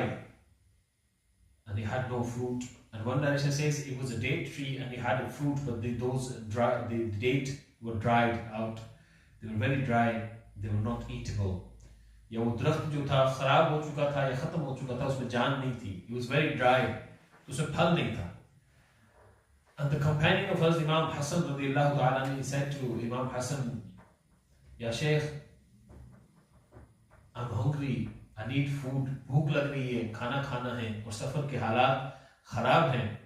and they had no fruit. And one narration says it was a date tree and they had a fruit, but the date were dried out, they were very dry, they were not eatable. या वो दरख्त जो था खराब हो चुका था या खत्म हो चुका था, उसमें जान नहीं थी, it was very dry, तो उसमें फल नहीं था. And the companion of Hazrat Imam Hassan radiallahu ta'ala, he said to Imam Hassan, Ya Shaykh, I'm hungry, I need food, भूख लग रही है, खाना खाना है, और सफर के हालात खराब हैं,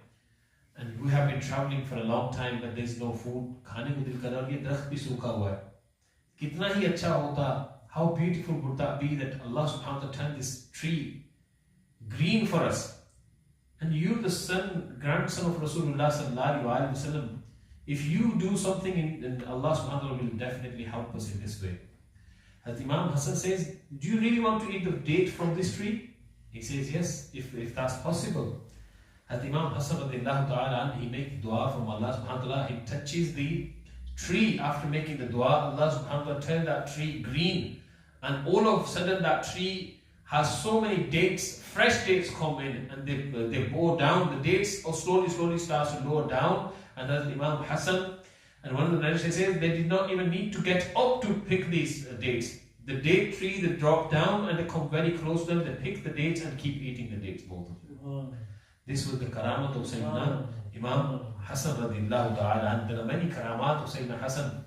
and we have been traveling for a long time, but there is no food, खाने को दिल कर रहा है, और ये दरख्त भी सूखा हुआ है. कितना ही अच्छा होता, how beautiful would that be that Allah subhanahu wa ta'ala turned this tree green for us. And you, the grandson of Rasulullah sallallahu alaihi wasallam, if you do something, then Allah subhanahu wa ta'ala will definitely help us in this way. As Imam Hassan says, do you really want to eat the date from this tree? He says, yes, if that's possible. As Imam Hassan radiallahu ta'ala, he makes dua from Allah subhanahu wa ta'ala, he touches the tree. After making the dua, Allah subhanahu wa ta'ala turned that tree green, and all of a sudden that tree has so many dates, fresh dates come in, and they bore down. The dates slowly starts to lower down, and as Imam Hassan and one of the narrations says, they did not even need to get up to pick these dates. The date tree, they drop down and they come very close to them, they pick the dates and keep eating the dates, both of them. This was the karamat of Sayyidina Imam Hassan radiallahu ta'ala, and there are many karamat of Sayyidina Hassan.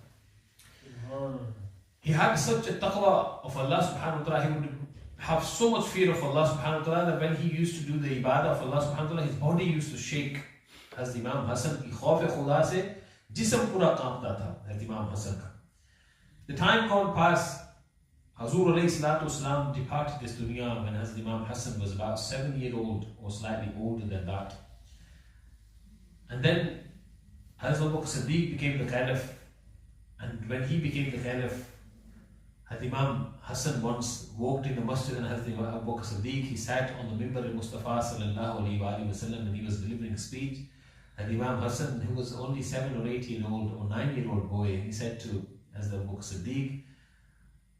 He had such a taqwa of Allah subhanahu wa ta'ala, he would have so much fear of Allah subhanahu wa ta'ala that when he used to do the ibadah of Allah subhanahu wa ta'ala, his body used to shake. As Imam Hassan ki khawf khuda se jism pura kampta tha, as Imam Hassan ka. The time gone past, Hazur alayhi salatu wasalam departed this dunya when Hazrat Imam Hassan was about 7 years old or slightly older than that. And then Hazrat Abu Bakr Siddiq became the caliph, and when he became the caliph, Hazrat Imam Hassan once walked in the masjid, and Hazrat Abu Bakr Siddiq, he sat on the mimbar al-Mustafa sallallahu alayhi wa sallam, and he was delivering a speech. And Imam Hassan, who was only 7 or 8 year old or 9 year old boy, he said to Hazrat Abu Bakr Siddiq,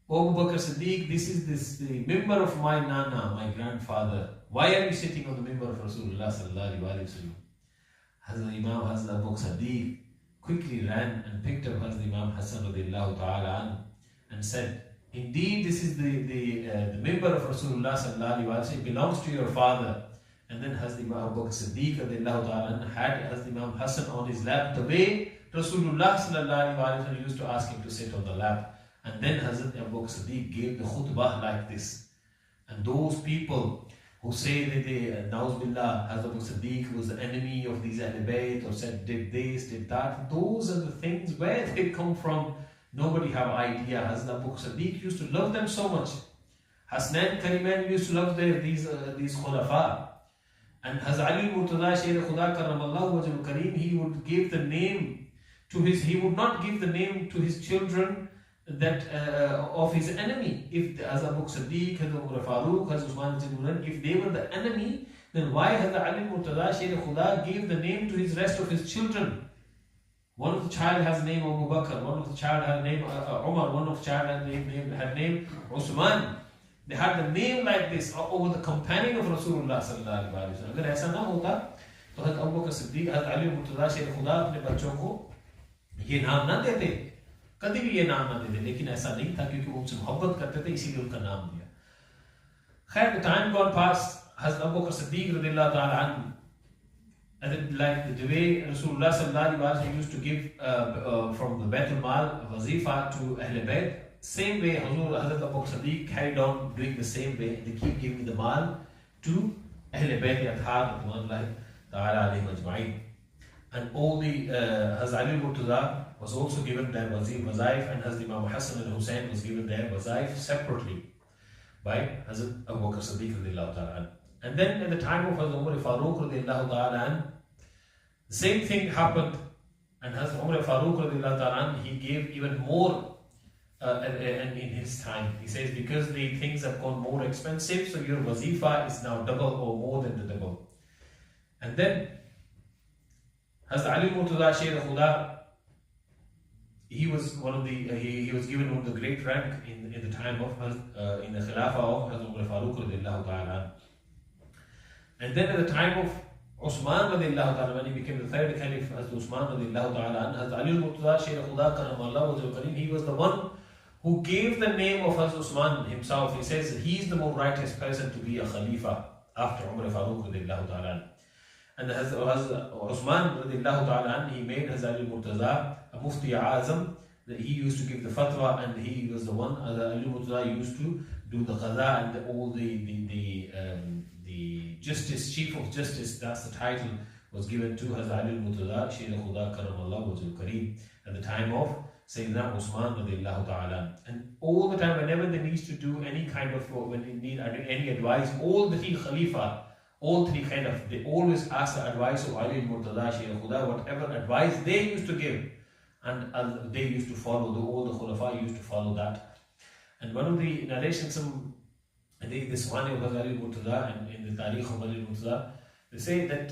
"O Abu Bakr Siddiq, this is the mimbar of my nana, my grandfather. Why are you sitting on the mimbar of Rasulullah sallallahu alaihi wasallam?" Hazrat Abu Bakr Siddiq quickly ran and picked up Hazrat Imam Hassan radiallahu ta'ala and said, "Indeed, this is the mimbar of Rasulullah sallallahu alaihi wasallam. It belongs to your father. And then Hazrat Imam Abu Bakr Siddiq radiallahu ta'ala had Hazrat Imam Hassan on his lap, the way Rasulullah sallallahu alaihi wasallam used to ask him to sit on the lap. And then Hazrat Abu Bakr Siddiq gave the khutbah like this. And those people who say that they, Na'uz Billah, Hazrat Abu Bakr Siddiq was the enemy of these Ahl Bayt, or said did this, did that, those are the things, where they come from, nobody have idea. Hazrat Abu Bakr Siddiq used to love them so much. Hassan Kariman used to love these khulafa. And Hazrat Ali Murtada Sher Khuda Karamallahu Wajhul Kareem, he would give the name to he would not give the name to his children that of his enemy. If Hazrat Abu Bakr Siddiq, Hazrat Umar Farooq, Hazrat Usman, if they were the enemy, then why Hazrat Ali Murtada Sher Khuda gave the name to his rest of his children? One of the child has name Abu Bakr, one of the child had name Umar, one of the child had name Usman. They had the name like this over the companion of Rasulullah sallallahu alaihi wasallam. अगर ऐसा ना होता तो हज़रत अबू बकर सिद्दीक, हज़रत अली मुर्तज़ा शेर खुदा अपने बच्चों को ये नाम ना देते, कभी भी ये नाम ना देते, लेकिन ऐसा नहीं था क्योंकि वो उनसे मोहब्बत करते थे, इसीलिए उनका नाम दिया. खैर, the time gone past, हज़रत अबू बकर सिद्दीक रज़ियल्लाहु ताला अन्हु, and like the way Rasulullah sallallahu alaihi wasallam used to give from the Baitul Mal wazifa to Ahl Bayt, same way Hazrat Abu Bakr Siddiq carried on doing the same way. They keep giving the mal to Ahl Bayt Athhar Radwanullahi Ta'ala alayhim ajma'in. And all the Hazrat Ali Murtada was also given their wazaif, and Hazrat Imam Hassan and Hussein was given their wazaif separately by Hazrat Abu Bakr Siddiq radiallahu ta'ala. And then at the time of Hazrat Umar Farooq radiallahu ta'ala, the same thing happened, and Hazrat Umar Farooq radiallahu ta'ala, he gave even more. And in his time, he says, because the things have gone more expensive, so your wazifa is now double or more than the double. And then Hazrat Ali Murtada Sher Khuda, he was one of the he was given one of the great rank in the time of in the Khilafah of Hazrat Umar Farooq radiallahu ta'ala. And then at the time of Usman radiallahu ta'ala, when he became the third caliph, Hazrat Usman radiallahu ta'ala, Hazrat Ali Murtada Sher Khuda Karamallahu Wajhul Kareem, he was the one who gave the name of Hazrat Usman himself. He says he's the more righteous person to be a Khalifa after Umar Farooq radiallahu ta'ala. And Hazrat Usman radiallahu ta'ala, he made Hazrat Ali Murtaza a Mufti Azam, that he used to give the fatwa, and he was the one, Hazrat Ali Murtaza used to do the qaza and all the justice, chief of justice, that's the title, was given to Hazrat Ali Murtaza Sher Khuda Karamallahu Wajhul Kareem at the time of Sayyidina Usman radiallahu ta'ala. And all the time, whenever they need to do any kind of, when they need any advice, all the three Khalifa, all three kind of, they always ask the advice of Ali Murtada Sher Khuda, whatever advice they used to give, and they used to follow, all the Khulafa used to follow that. And one of the narrations, I think this one of Ali Murtada, and in the Tariq of Ali Murtada, they say that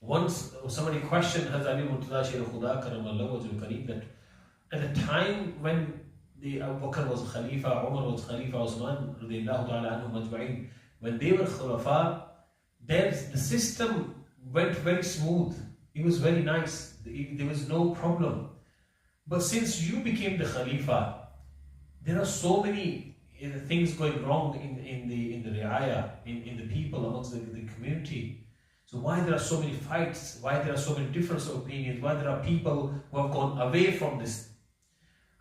once somebody questioned Hazrat Ali Murtada Sher Khuda Karamallahu Wajhul Kareem, that at the time when the Abu Bakr was Khalifa, Umar was Khalifa, Usman radiallahu ta'ala anhum ajma'in, when they were Khulafa, the system went very smooth. It was very nice. There was no problem. But since you became the Khalifa, there are so many things going wrong in the ri'ayah, in the people, amongst the community. So why there are so many fights? Why there are so many different opinions? Why there are people who have gone away from this?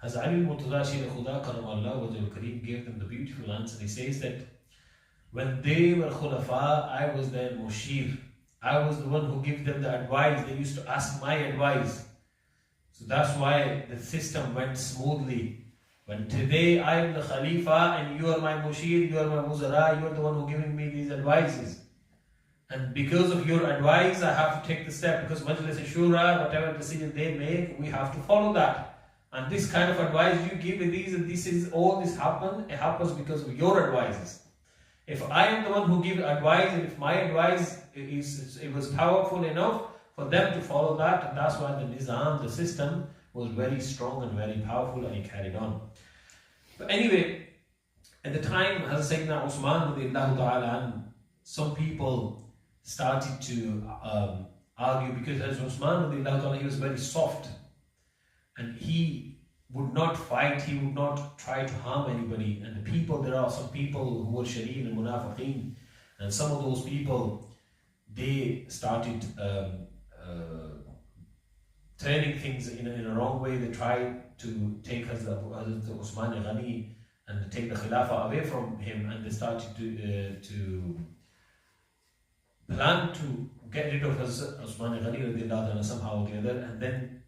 Hazrat Ali Murtada Sher Khuda Karamallahu Wajhul Kareem gave them the beautiful answer. He says that when they were Khulafa, I was their Mushir. I was the one who gave them the advice. They used to ask my advice. So that's why the system went smoothly. When today I am the Khalifa and you are my Mushir, you are my Muzara, you are the one who giving me these advices. And because of your advice, I have to take the step, because Majlis Shura, whatever decision they make, we have to follow that. And this kind of advice you give with these, and this is all this happen, it happens because of your advices. If I am the one who give advice, and if my advice it was powerful enough for them to follow that, and that's why the Nizam, the system, was very strong and very powerful, and he carried on. But anyway, at the time, Hazrat Sayyidina Usman radiallahu ta'ala, some people started to argue, because Hazrat Usman radiallahu ta'ala, he was very soft. And he would not fight, he would not try to harm anybody. And the people, there are some people who were Sharir and Munafiqeen, And some of those people, they started turning things in a wrong way. They tried to take Hazrat Usman Ghani and take the Khilafah away from him, and they started to plan to get rid of Hazrat Usman Ghani somehow or the other. And then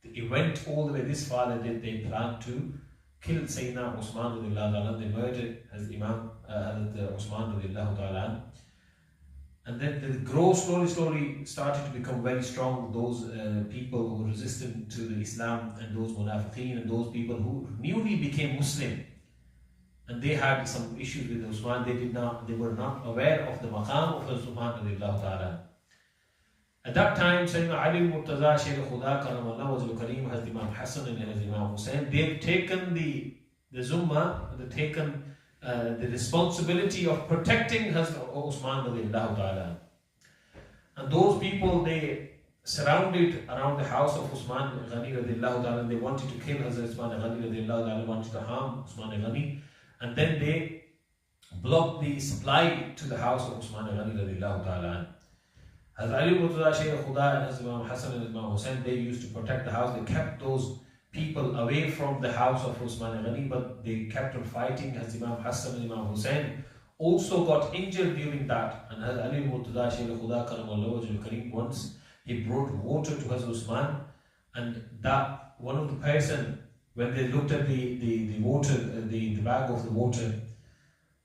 it went all the way this far that they planned to kill Sayyidina Usman. They murdered as Imam Hazrat Usman. And then the growth slowly started to become very strong. Those people who were resistant to the Islam, and those munafiqeen, and those people who newly became Muslim, and they had some issues with Usman. They were not aware of the maqam of Usman. At that time, Sayyidina Ali Murtaza, Shaykh Khuda, Karamallah, Wajul Kareem, Hazrat Imam Hassan and Hazrat Imam Hussain, they've taken the Zummah, they've taken the responsibility of protecting Hazrat Usman. And those people, they surrounded around the house of Usman Ghani, they wanted to kill Hazrat Usman Ghani, wanted to harm Usman Ghani, and then they blocked the supply to the house of Usman Ghani. Hazrat Ali Murtaza, Shaykh Khuda, and Hazrat Imam Hassan and Imam Hussain, they used to protect the house. They kept those people away from the house of Usman Ghani, but they kept on fighting. Hazrat Imam Hassan and Imam Hussain also got injured during that. And Hazrat Ali Murtaza, Shaykh Khuda, Karamallah Wajhul Kareem, once he brought water to Hazrat Usman, and that one of the person, when they looked at the water, the bag of the water,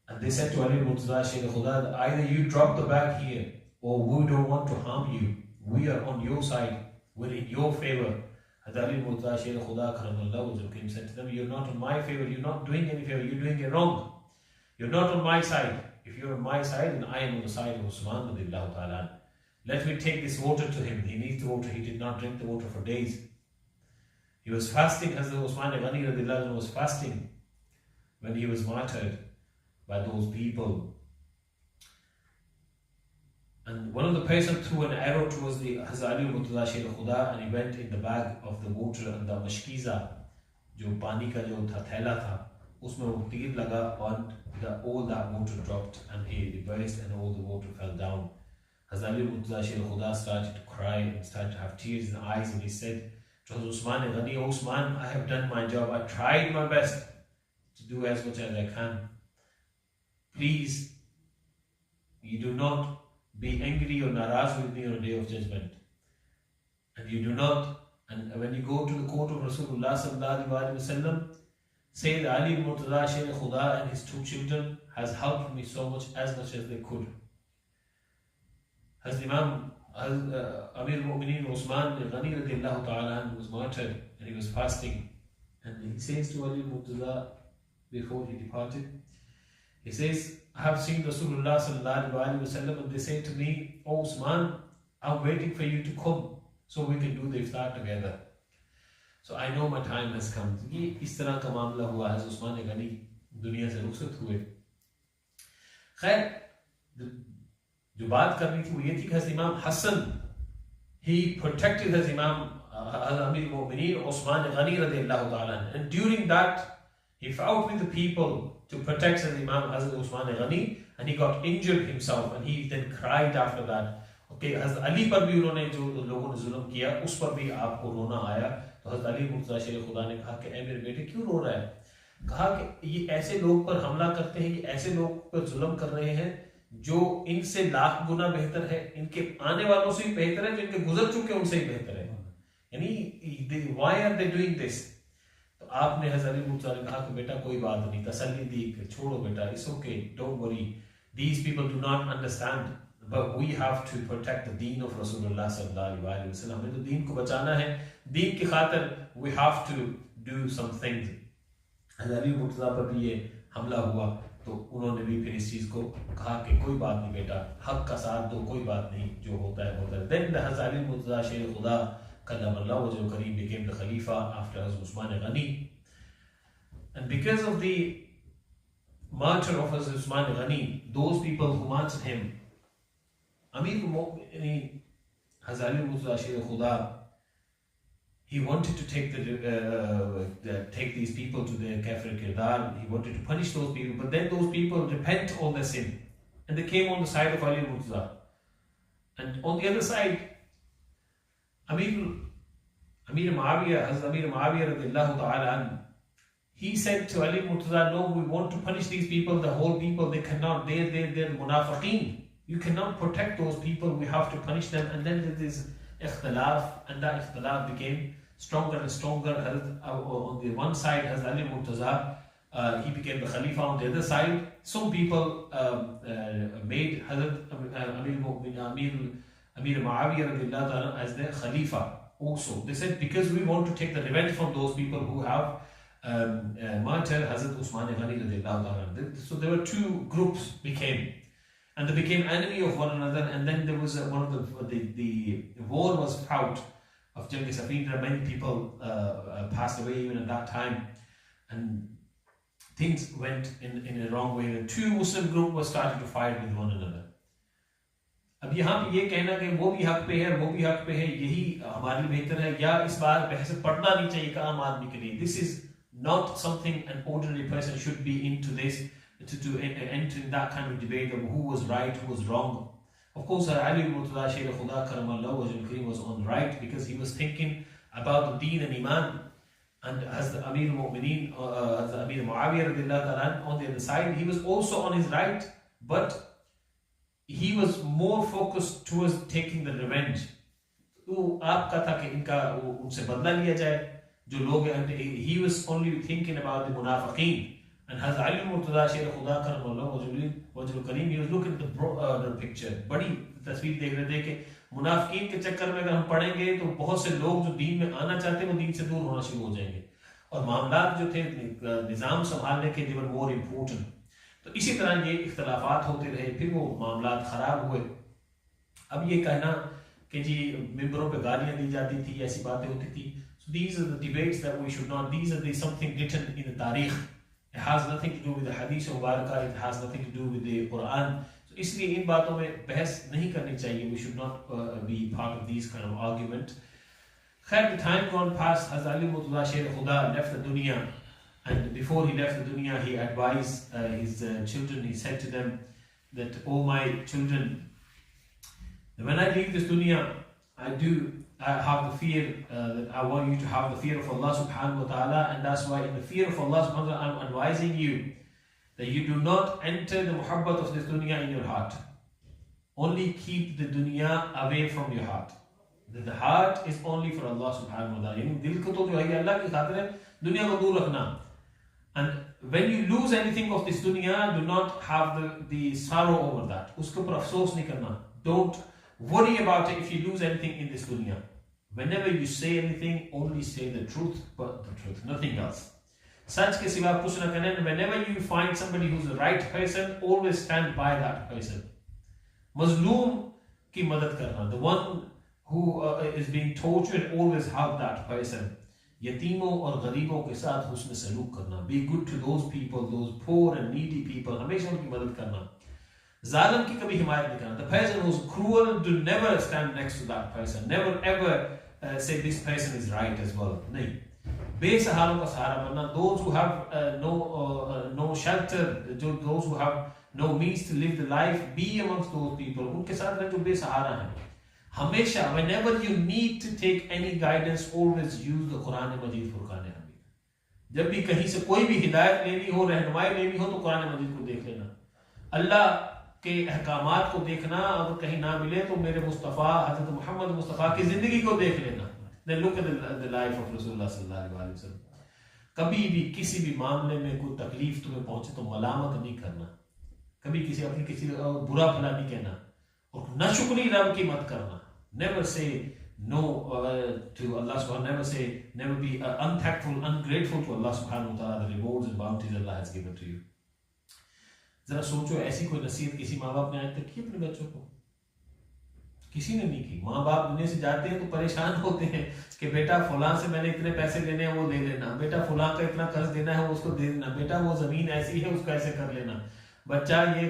and they said to Ali Murtaza, Shaykh Khuda, either you drop the bag here, or we don't want to harm you. We are on your side. We're in your favor. Hazrat Ali Murtaza, Shaykh Khuda, Karamallah Wajhul Kareem, said to them, you're not on my favor. You're not doing any favor. You're doing it wrong. You're not on my side. If you're on my side, then I am on the side of Usman. Let me take this water to him. He needs the water. He did not drink the water for days. He was fasting. Hazrat Usman Ghani was fasting when he was martyred by those people. And one of the person threw an arrow towards the Hazrat Ali Murtaza Shaykh Khuda, and he went in the bag of the water, and the mashkiza, jo pani ka jo tha thela tha, usme wo tir laga, and all that water dropped, and he burst, and all the water fell down. Hazrat Ali Murtaza Shaykh Khuda started to cry and started to have tears in the eyes, and he said to Usman Ghani, "O Usman, I have done my job. I tried my best to do as much as I can. Please, you do not be angry or naraz with me on the day of judgment. And you do not, and when you go to the court of Rasulullah sallallahu alaihi wasallam, say that Ali Murtaza Shaykh Khuda and his two children has helped me so much as they could." As Imam Amir Mu'mineen Usman Ghani radiallahu ta'ala was martyred, and he was fasting, and he says to Ali Murtaza before he departed, he says, "I have seen Rasulullah sallallahu alaihi wasallam, and they say to me, O Usman, I'm waiting for you to come so we can do the iftar together. So I know my time has come." ये इस तरह का मामला हुआ है। उस्मान गनी दुनिया से रुखसत हुए। खैर, जो बात करनी थी वो ये थी कि हज़रत इमाम Hasan, he protected his Imam Amir Mu'mineen Usman Ghani radiallahu ta'ala, and during that he fought with the people to protect his Imam Hazrat Usman Ghani, and he got injured himself, and he then cried after that. Okay, Hazrat Ali पर भी उन्होंने जो लोगों ने जुल्म किया उस पर भी आपको रोना आया। तो हज़रत अली मुर्तज़ा शेख खुदा ने कहा कि ऐ मेरे बेटे क्यों रो रहा है? कहा कि ये ऐसे लोग पर हमला करते हैं, ये ऐसे लोग पर जुल्म कर रहे हैं जो इनसे लाख गुना बेहतर है, इनके आने वालों से ही बेहतर है, जिनके गुजर चुके उनसे ही बेहतर है। यानी why are they doing this? तो आपने हज़रत अली मुर्तज़ा ने कहा कि बेटा कोई बात नहीं, तसल्ली दी, छोड़ो बेटा, it's okay, don't worry, these people do not understand, but we have to protect the deen of Rasulullah sallallahu alaihi wasallam. हमें तो दीन को बचाना है, दीन की खातिर we have to do some things. हज़रत अली मुर्तज़ा पर भी ये हमला हुआ, तो उन्होंने भी फिर इस चीज को कहा कि कोई बात नहीं बेटा, हक का साथ दो, कोई बात नहीं, जो होता है होता है। Then Hazrat Ali Murtaza Shaykh Khuda Kallamallahu Wajhul Kareem became the Khalifa after Hazrat Usman Ghani, and because of the martyr of Hazrat Usman Ghani, those people who martyred him, Amir Mu'mineen Hazrat Ali Murtaza Shaykh Khuda, he wanted to take these people to their kafir kirdar. He wanted to punish those people, but then those people repent all their sin and they came on the side of Ali Murtaza. And on the other side, Amir Muawiyah, Hazrat Amir Muawiyah radiallahu ta'ala anhu, he said to Ali Murtaza, no, we want to punish these people, the whole people, they cannot, they're munafiqeen. You cannot protect those people, we have to punish them. And then there is ikhtilaf, and that ikhtilaf became stronger and stronger. On the one side, Hazrat Ali Murtaza, he became the Khalifa. On the other side, some people made Hazrat Amir Muawiyah radiallahu ta'ala as their Khalifa also. They said, because we want to take the revenge from those people who have martyred Hazrat Usman Ghani radiallahu ta'ala. So there were two groups became, and they became enemy of one another. And then there was one of the war was fought of Jang Safin. Many people passed away even at that time, and things went in a wrong way. The two Muslim groups were starting to fight with one another. अब यहाँ पे ये कहना कि वो भी हक पे है, वो भी हक पे है, यही हमारे लिए बेहतर है, या इस बार बहस पढ़ना नहीं चाहिए आम आदमी के लिए. This is not something an ordinary person should be into this, to enter in that kind of debate of who was right, who was wrong. Of course, Ali Murtaza Shaykh Khuda Karamallahu Wajhul Kareem was on the right, because he was thinking about the deen and iman. And as the Amir al-Mu'mineen, as the Amir Muawiyah radiallahu ta'ala on the other side, he was also on his right, but he was more focused towards taking the revenge. तो आपका था कि इनका उनसे बदला लिया जाए जो लोग हैं. He was only thinking about the munafiqeen. And Hazrat Ali Murtaza Shaykh Khuda Karamallahu Wajhul Kareem, he was looking at the broader picture. बड़ी तस्वीर देख रहे थे कि मुनाफिकीन के चक्कर में अगर हम पढ़ेंगे तो बहुत से लोग जो दीन में आना चाहते हैं वो दीन से दूर होना शुरू हो जाएंगे, और मामलात जो थे निज़ाम संभालने के लिए मोर इम्पोर्टेंट. तो इसी तरह ये इख्तलाफात होते रहे, फिर वो मामलात खराब हुए. अब ये कहना कि जी मिंबरों पे गालियां दी जाती थी, ऐसी बातें होती थी. So these are the debates that we should not, these are something written in the tarikh. It has nothing to do with the hadith of Mubarakah, it has nothing to do with the Quran. So इसलिए इन बातों में बहस नहीं करनी चाहिए. We should not be part of these kind of argument. Khair, the time gone past, Hazrat Ali Murtaza Shaykh Khuda left the dunya. And before he left the dunya, he advised his children. He said to them that, "Oh my children, when I leave this dunya, I have the fear that I want you to have the fear of Allah subhanahu wa ta'ala, and that's why in the fear of Allah subhanahu wa ta'ala, I'm advising you that you do not enter the muhabbat of this dunya in your heart. Only keep the dunya away from your heart. That the heart is only for Allah subhanahu wa ta'ala. यानी दिल को तो जो है अल्लाह की खातिर है, दुनिया को दूर रखना. And when you lose anything of this dunya, do not have the sorrow over that. उसके ऊपर अफसोस नहीं करना. Don't worry about it if you lose anything in this dunya. Whenever you say anything, only say the truth, but the truth, nothing else. सच के सिवा कुछ न करना. Whenever you find somebody who's the right person, always stand by that person. मजलूम की मदद करना. The one who is being tortured, always help that person. यतीमों और गरीबों के साथ हुस्न सलूक करना. Be good to those people, those poor and needy people. हमेशा उनकी मदद करना. जालिम की कभी हिमायत नहीं करना. The person who's cruel, do never stand next to that person. Never ever say this person is right as well. नहीं. बेसहारों का सहारा बनना. Those who have no shelter, those who have no means to live the life, be amongst those people. उनके साथ रह जो बेसहारा हैं. हमेशा, whenever you need to take any guidance, always use the Quran Majid Furqan Hamid. जब भी कहीं से कोई भी हिदायत लेनी हो, रहनुमाई लेनी हो, तो कुरान मजीद को देख लेना. अल्लाह के अहकामात को देखना. अगर कहीं ना मिले तो मेरे मुस्तफ़ा हज़रत मोहम्मद मुस्तफ़ा की ज़िंदगी को देख लेना. Then look at the life of Rasulullah sallallahu alaihi wasallam. कभी भी किसी भी मामले में कोई तकलीफ तुम्हें पहुंचे तो मलामत नहीं करना. कभी किसी बुरा भला नहीं कहना, और नाशुक्री रब की मत करना. Never say no to Allah subhanahu. Never be unthankful, ungrateful to Allah subhanahu wa ta'ala, the rewards and bounties Allah has given to you. जरा सोचो, ऐसी कोई नसीहत किसी माँ बाप ने आज तक की अपने बच्चों को? किसी ने नहीं की. माँ बाप दुनिया से जाते हैं तो परेशान होते हैं कि बेटा फलां से मैंने इतने पैसे लेने हैं, वो दे देना. बेटा फलां का इतना कर्ज देना है, उसको दे देना. बेटा वो जमीन ऐसी है, उसको ऐसे कर लेना. बच्चा ये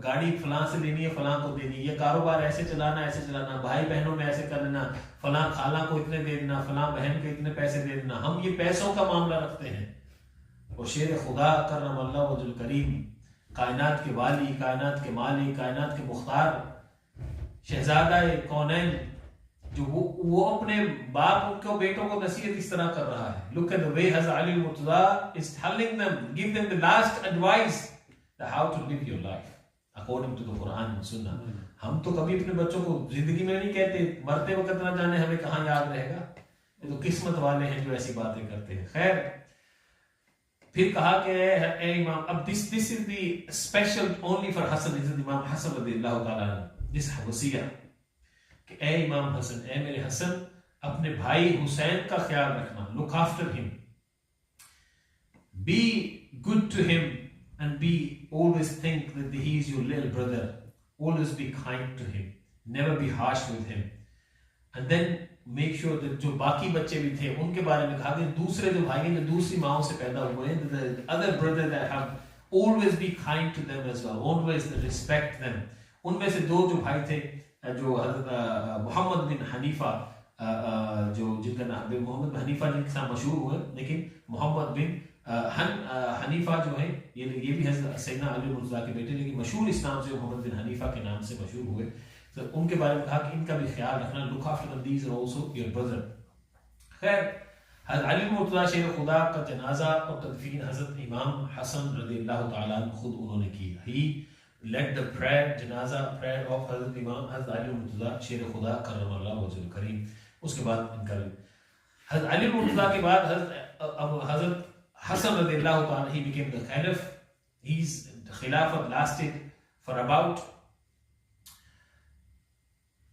गाड़ी फलां से लेनी है, फलां को देनी. ये कारोबार ऐसे चलाना, ऐसे चलाना. भाई बहनों में ऐसे कर लेना. फलां खाला को इतने दे देना, फलां बहन को इतने पैसे दे देना. हम ये पैसों का मामला रखते हैं. और शेर खुदा करमल्लाहु वजहुल करीम कायनात के वाली, कायनात के मालिक, कायनात के मुख्तार, शहजादा कौनैन, जो वो अपने बाप उनके बेटों को नसीहत इस तरह कर रहा है. Look at the way Hazrat Ali al-Murtada is telling them, give them the last advice, that how to live your life according to the Quran and Sunnah. हम तो कभी अपने बच्चों को जिंदगी में नहीं कहते, मरते वक्त ना जाने हमें कहाँ याद रहेगा. ये तो किस्मत वाले हैं जो ऐसी बातें करते हैं. खैर, फिर कहा कि ए इमाम, अब this is the special only for Hassan, is Imam Hassan रज़ियल्लाहु ताला, this वसीया कि ए इमाम हसन, ए मेरे हसन, अपने भाई हुसैन का ख्याल रखना, look after him, be good to him, and be always think that he is your little brother, always be kind to him, never be harsh with him, and then make sure that जो बाकी बच्चे भी थे उनके बारे में कहा कि दूसरे जो भाई हैं जो दूसरी माओं से पैदा हुए हैं, the other brother that have, always be kind to them as well, always respect them. उनमें से दो जो भाई थे, जो मोहम्मद बिन हनीफा, जो जिनका नाम मोहम्मद बिन हनीफा जिनके साथ मशहूर हुए, लेकिन मोहम्मद बिन हनीफा जो है ये भी सैयदना अली मुर्तज़ा के बेटे, लेकिन मशहूर इस नाम से मोहम्मद बिन हनीफा के नाम से मशहूर हुए. तो उनके बारे में कहा कि इनका भी ख्याल रखना, look after them, these are also your brother. खैर, हज़रत अली मुर्तज़ा शेर खुदा का जनाजा और तदफीन हज़रत इमाम हसन रज़ियल्लाहु ताला अन्हु खुद उन्होंने किया. He led the prayer, जनाजा prayer of हज़रत इमाम हज़रत अली मुर्तज़ा शेर खुदा करमल्लाहु वजहुल करीम. उसके बाद इनका हज़रत अली मुर्तज़ा के बाद हज़रत Hassan radiallahu ta'ala, he became the caliph. His khilafat lasted for about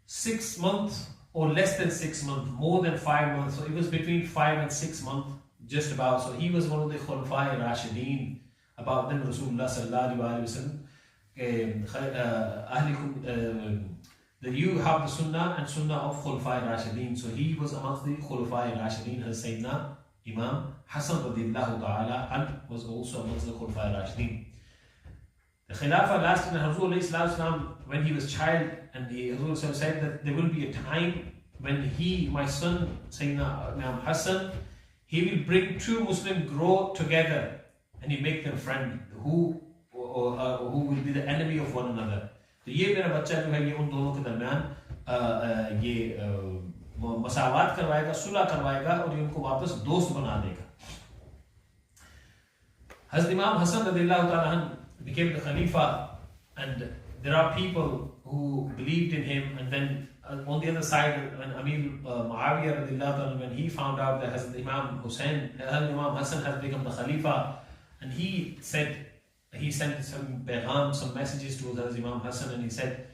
6 months or less than 6 months, more than 5 months. So it was between 5 and 6 months, just about. So he was one of the Khulafai Rashideen. About them, Rasulullah sallallahu alaihi wasallam, that you have the sunnah and sunnah of Khulafai Rashideen. So he was amongst the Khulafai Rashideen. Sayyidina Imam Hassan radiallahu ta'ala and was also amongst the Khulafai Rashideen. The Khilafah lasted in Hazrat when he was child, and the Hazrat said that there will be a time when he, my son, Sayyidina Imam Hassan, he will bring two Muslims grow together and he make them friend who will be the enemy of one another. तो ये मेरा बच्चा जो है ये उन दोनों के दरमियान ये मसावात करवाएगा, सुलह करवाएगा और ये उनको वापस दोस्त बना देगा. Hazrat Imam Hassan radiallahu ta'ala became the Khalifa, and there are people who believed in him, and then on the other side, when Amir Muawiyah radiallahu ta'ala, when he found out that Hazrat Imam Hassan has become the Khalifa, and he sent some pagham, some messages to Hazrat Imam Hassan, and he said,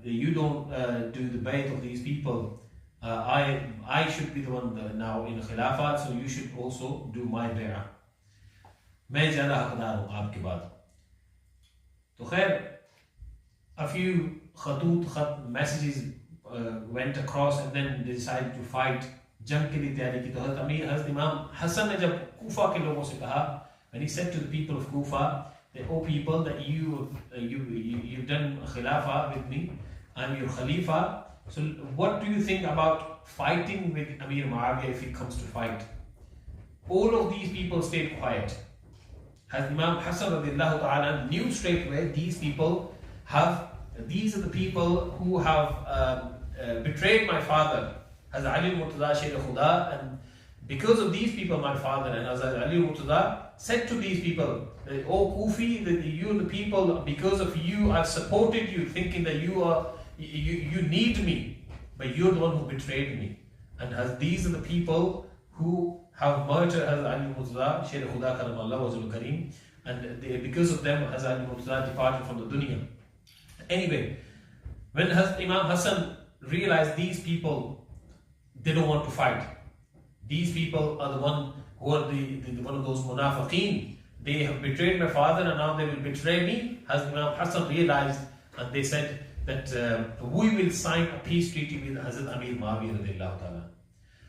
you don't do the bayt of these people. I should be the one now in Khilafat, so you should also do my bay'ah. मैं ज़्यादा हकदार हूँ आपके बाद. तो खैर, a few khat messages went across, and then they decided to fight. जंग के लिए तैयारी की. तो Hazrat Imam Hassan ने जब कूफा के लोगों से कहा, when he said to the people of Kufa that, oh people, that you've done Khilafah with me, I'm your Khalifa. So what do you think about fighting with Amir Muawiyah if he comes to fight? All of these people stayed quiet. As Imam Hassan radiallahu ta'ala knew straight away, these are the people who have betrayed my father, Hazrat Ali Murtaza Sher Khuda, and because of these people, my father and Hazrat Ali Murtaza said to these people, that, oh Kufi, that you the people, because of you, I've supported you, thinking that you need me, but you're the one who betrayed me. And these are the people who have murdered Hazrat Ali Murtaza Sher Khuda Karamallah Wajhul Kareem, and because of them Hazrat Ali Murtaza departed from the dunya. Anyway, when Imam Hassan realized these people, they don't want to fight. These people are the one who are one of those munafiqeen. They have betrayed my father and now they will betray me. Imam Hassan realized, and they said that we will sign a peace treaty with Hazrat Amir Muawiyah radiallahu ta'ala.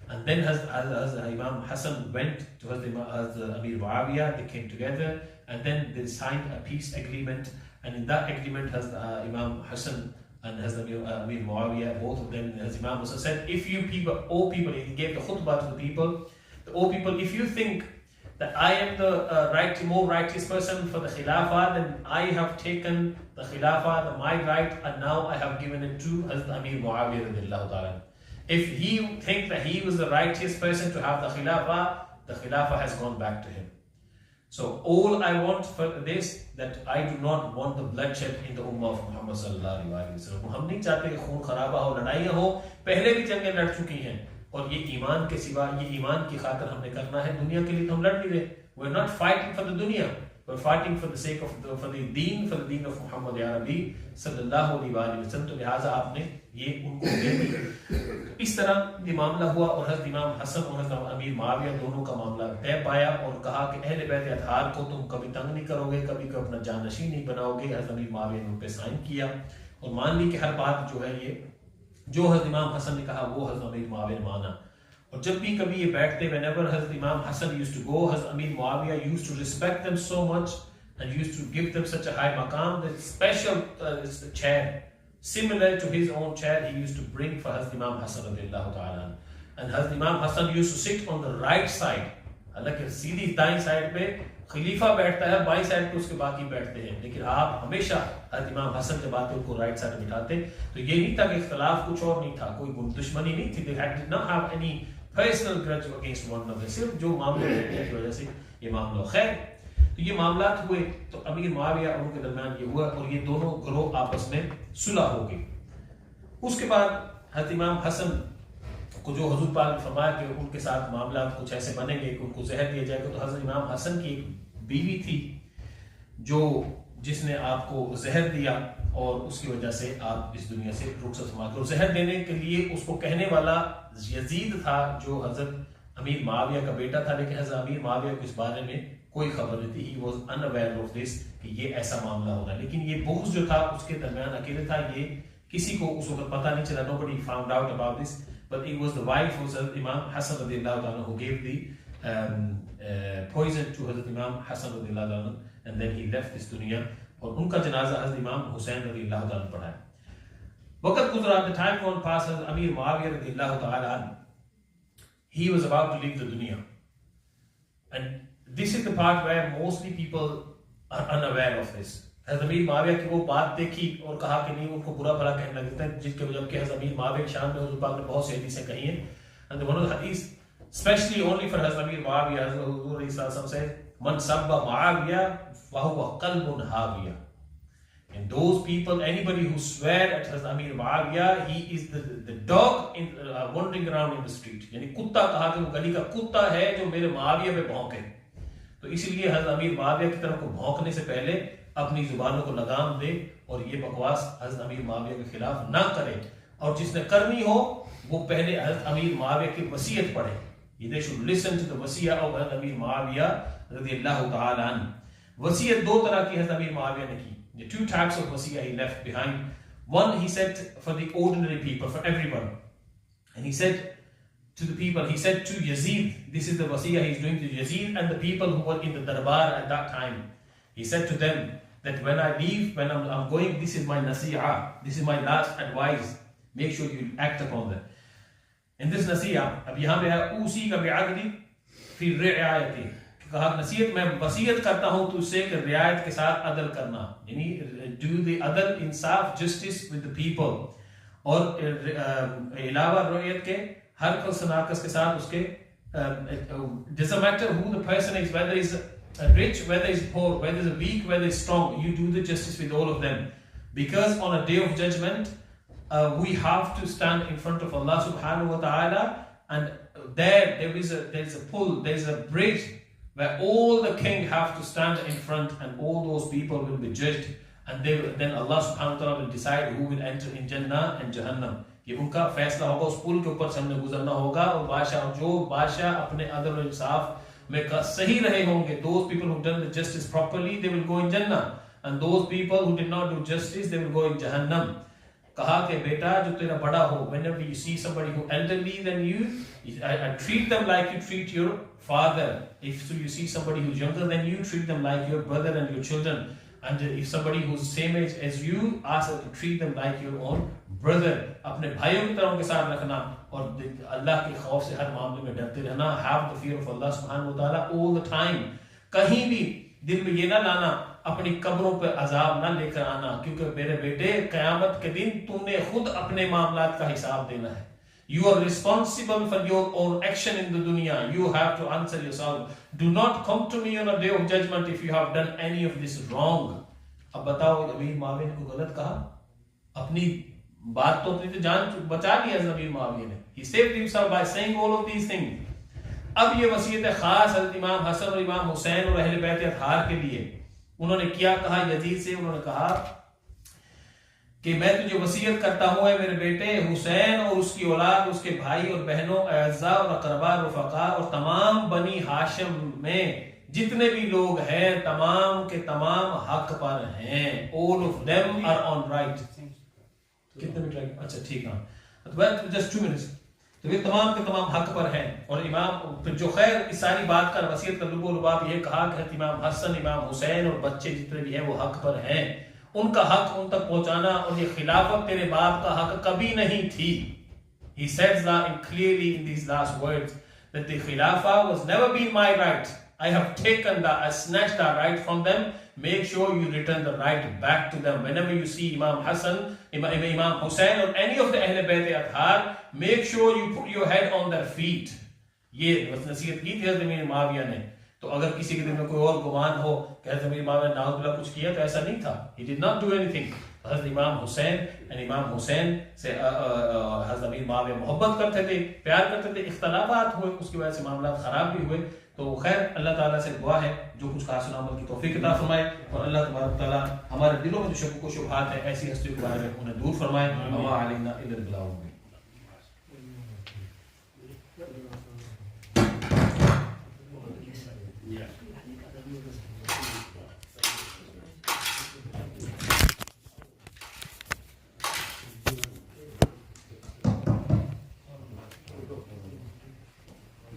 And then as Imam Hassan went to Hazrat Amir Muawiyah, they came together and then they signed a peace agreement. And in that agreement, Imam Hassan and Amir Muawiyah, both of them, as Imam Hassan said, if you people, all people, he gave the khutbah to the people, if you think that I am the more righteous person for the Khilafah, then I have taken the Khilafah, my right, and now I have given it to Hazrat Amir Muawiyah radiallahu ta'ala. If he thinks that he was the righteous person to have the Khilafah has gone back to him. So all I want for this, that I do not want the bloodshed in the Ummah of Muhammad sallallahu alaihi wasallam. हम नहीं चाहते कि खून खराबा हो, लड़ाइयाँ हो, पहले भी जंगें लड़ चुकी हैं, और ये ईमान के सिवा, ये ईमान की खातिर हमने करना है, दुनिया के लिए तो हम लड़ नहीं रहे. We're not fighting for the dunya, we're fighting for the sake of for the deen of Muhammad ya Rabbi sallallahu alaihi wasallam. तो लिहाजा आपने ये उनको दे दी. इस तरह ये मामला हुआ, और हज़रत इमाम हसन और हज़रत अमीर मुआविया दोनों का मामला तय पाया, और कहा कि अहले बैत अतहार को तुम कभी तंग नहीं करोगे, कभी अपना जानशीन नहीं बनाओगे. हज़रत अमीर मुआविया ने उन पे साइन किया और मान ली कि हर बात जो है, ये जो हज़रत इमाम हसन ने कहा वो हज़रत अमीर मुआविया ने माना. और जब भी कभी ये बैठते, whenever हज़रत इमाम हसन used to go, हज़रत अमीर Muawiya used to respect them so much and used to give them such a high maqam, that special chair similar to his own chair he used to bring for Hazrat Imam Hassan radiallahu ta'ala. And Hazrat Imam Hassan used to sit on the right side. हालांकि सीधी दाईं side पे खलीफा बैठता है, बाईं side पे उसके बाकी बैठते हैं, लेकिन आप हमेशा हज़रत इमाम हसन जब आते उनको राइट साइड बिठाते. तो ये नहीं था कि इख्तिलाफ कुछ और नहीं था, कोई दुश्मनी नहीं थी. They did not have any personal grudge against one another. सिर्फ जो मामले की वजह से ये मामला. खैर, तो ये मामलात हुए, तो अमीर मुआविया और उनके दरमियान ये हुआ, और ये दोनों ग्रोह आपस में सुलह हो गई. उसके बाद हज़रत इमाम हसन को जो हुजूर पाक ने फरमाया कि उनके साथ मामला कुछ ऐसे बनेंगे कि उनको जहर दिया जाएगा, तो हज़रत इमाम हसन की एक बीवी थी जिसने आपको जहर दिया, और उसकी वजह से आप इस दुनिया से रुखसत फरमा. और जहर देने के लिए उसको कहने वाला यजीद था, जो हज़रत अमीर मुआविया का बेटा था, लेकिन हज़रत अमीर मुआविया को इस बारे में कोई खबर नहीं थी. He was unaware of this कि ये ऐसा मामला हो रहा है. लेकिन ये बुग़्ज़ जो था उसके दरमियान अकेले था, ये किसी को उस वक्त पता नहीं चला. Nobody found out about this, but it was the wife of Hazrat Imam Hassan radiallahu anhu who gave the poison to Hazrat Imam Hassan radiallahu anhu, and then he left this dunya. और उनका जनाजा हज़रत इमाम हुसैन रदियल्लाहु ताला पढ़ा. वक्त गुजरा, the time gone past, Hazrat Amir Muawiyah radiallahu ta'ala, he was about to leave the dunya, and this is the part where mostly people are unaware of this. हज़रत अमीर मुआविया की वो बात देखी और कहा कि नहीं, उनको बुरा भला कहने लगते हैं, जिसके वजह के हज़रत अमीर मुआविया की शान में हुज़ूर पाक ने बहुत सी हदीसें कही हैं. And one of the hadith, especially only for Hazrat Amir Muawiyah, Hazrat Hazrat said, "Man sabba Muawiyah, fahuwa qalbun hawiya." And those people, anybody who swear at Hazrat Amir Muawiyah, he is the dog in wandering around in the street. यानी कुत्ता कहा कि वो गली का कुत्ता है जो मेरे मुआविया पे भौंके. तो इसीलिए हज़रत अमीर मुआविया की तरफ को भौंकने से पहले अपनी जुबानों को लगाम दे और ये बकवास हज़रत अमीर मुआविया के खिलाफ ना करे. और जिसने करनी हो वो पहले हज़रत अमीर मुआविया की वसीयत पढ़े. They should listen to the वसीयत of हज़रत अमीर मुआविया रज़ियल्लाहु ताला अन्हु. वसीयत दो तरह की हज़रत अमीर मुआविया ने की. The two types of वसीयत he left behind. One, he said for the ordinary people, for everyone, and he said to the people, he said to Yazid, this is the wasiyah he's doing to Yazid and the people who were in the darbar at that time. He said to them that when I leave, when I'm going, this is my nasi'ah, this is my last advice. Make sure you act upon that. In this nasi'ah, अब यहाँ पे है उसी का बिअदली फिर रियायती. कहा नसीहत मैं वसीयत करता हूँ तुझसे कि रियायत के साथ अदल करना, यानी do the अदल इंसाफ, justice with the people. और इलावा रियायत के हर शनाकस के साथ उसके doesn't matter who the person is, whether he's rich, whether he's poor, whether he's weak, whether he's strong, you do the justice with all of them, because on a day of judgment we have to stand in front of Allah subhanahu wa ta'ala, and there is a pull, there is a bridge where all the king have to stand in front, and all those people will be judged, and then Allah subhanahu wa ta'ala will decide who will enter in Jannah and Jahannam. कि उनका फैसला होगा, उस पुल के ऊपर से हमने गुजरना होगा, और बादशाह अपने अदल और इंसाफ में सही रहे होंगे. Those people who done the justice properly, they will go in Jannah, and those people who did not do justice, they will go in Jahannam. कहा कि बेटा जो तेरा बड़ा हो, whenever you see somebody who elderly than you, I treat them like you treat your father. If you see somebody who's younger than you, treat them like your brother and your children. And if somebody who's same age as you, ask them to treat them like your own brother. अपने भाइयों की तरह उनके साथ रखना, और अल्लाह के खौफ से हर मामले में डरते रहना, हैव द फियर ऑफ अल्लाह सुब्हानहू व तआला ऑल द टाइम। कहीं भी दिल में ये ना लाना अपनी कब्रों पे अजाब ना लेकर आना, क्योंकि मेरे बेटे क़यामत के दिन तूने खुद अपने मामलात का हिसाब देना है। You are responsible for your own action in the dunya. You have to answer yourself. Do not come to me on a day of judgment if you have done any of this wrong. अब बताओ, अमीर माविया ने को गलत कहा, अपनी बात तो अपनी जान बचा ली अमीर माविया ने। He saved himself by saying all of these things. अब ये वसीयत है खास हज़रत इमाम हसन और इमाम हुसैन और अहले बैत अतहार के लिए। उन्होंने क्या कहा यजीद से? उन्होंने कहा कि मैं तुझे वसीयत करता हूँ मेरे बेटे हुसैन और उसकी औलाद, उसके भाई और बहनों, अज़्ज़ा और अक़रबा, रफ़क़ा और तमाम बनी हाशिम में जितने भी लोग हैं तमाम के तमाम हक पर हैं। All of them are on right. कितने मिनट? अच्छा ठीक है, जस्ट 2 मिनट्स। तो ये तमाम के तमाम हक पर हैं। और इमाम फिर जो खैर इस सारी बात का वसीयत का लुबो लुबाब ये कहा कि इमाम हसन, इमाम हुसैन और बच्चे जितने भी हैं वो हक पर हैं, उनका हक उन तक पहुंचाना, और ये खिलाफत तेरे बाप का हक कभी नहीं थी। He says that clearly in these last words that the Khilafah was never been my right. I have taken that, I snatched that right from them. Make sure you return the right back to them. Whenever you see Imam Hassan, Imam Hussain or any of the Ahl Bayt Athhar, make sure you put your head on their feet. ये नसीहत की थी हज़रत अमीर माविया ने। तो अगर किसी के दिल में कोई और गुमान हो कि हज़रत अमीर माविया नाउज़ुबिल्लाह कुछ किया, तो ऐसा नहीं था। He did not do anything. हज़रत इमाम हुसैन और इमाम हुसैन से हज़रत अमीर माविया मोहब्बत करते थे, प्यार करते थे। इख्तलाफात हुए, उसकी वजह से मामला खराब भी हुए। तो खैर अल्लाह ताला से दुआ है जो कुछ कहा सुना अमल की तौफीक अता फरमाए, और अल्लाह तबारक ताला हमारे दिलों में जो शक व शुबहात है ऐसी हस्तियों के बारे में उन्हें दूर फरमाए।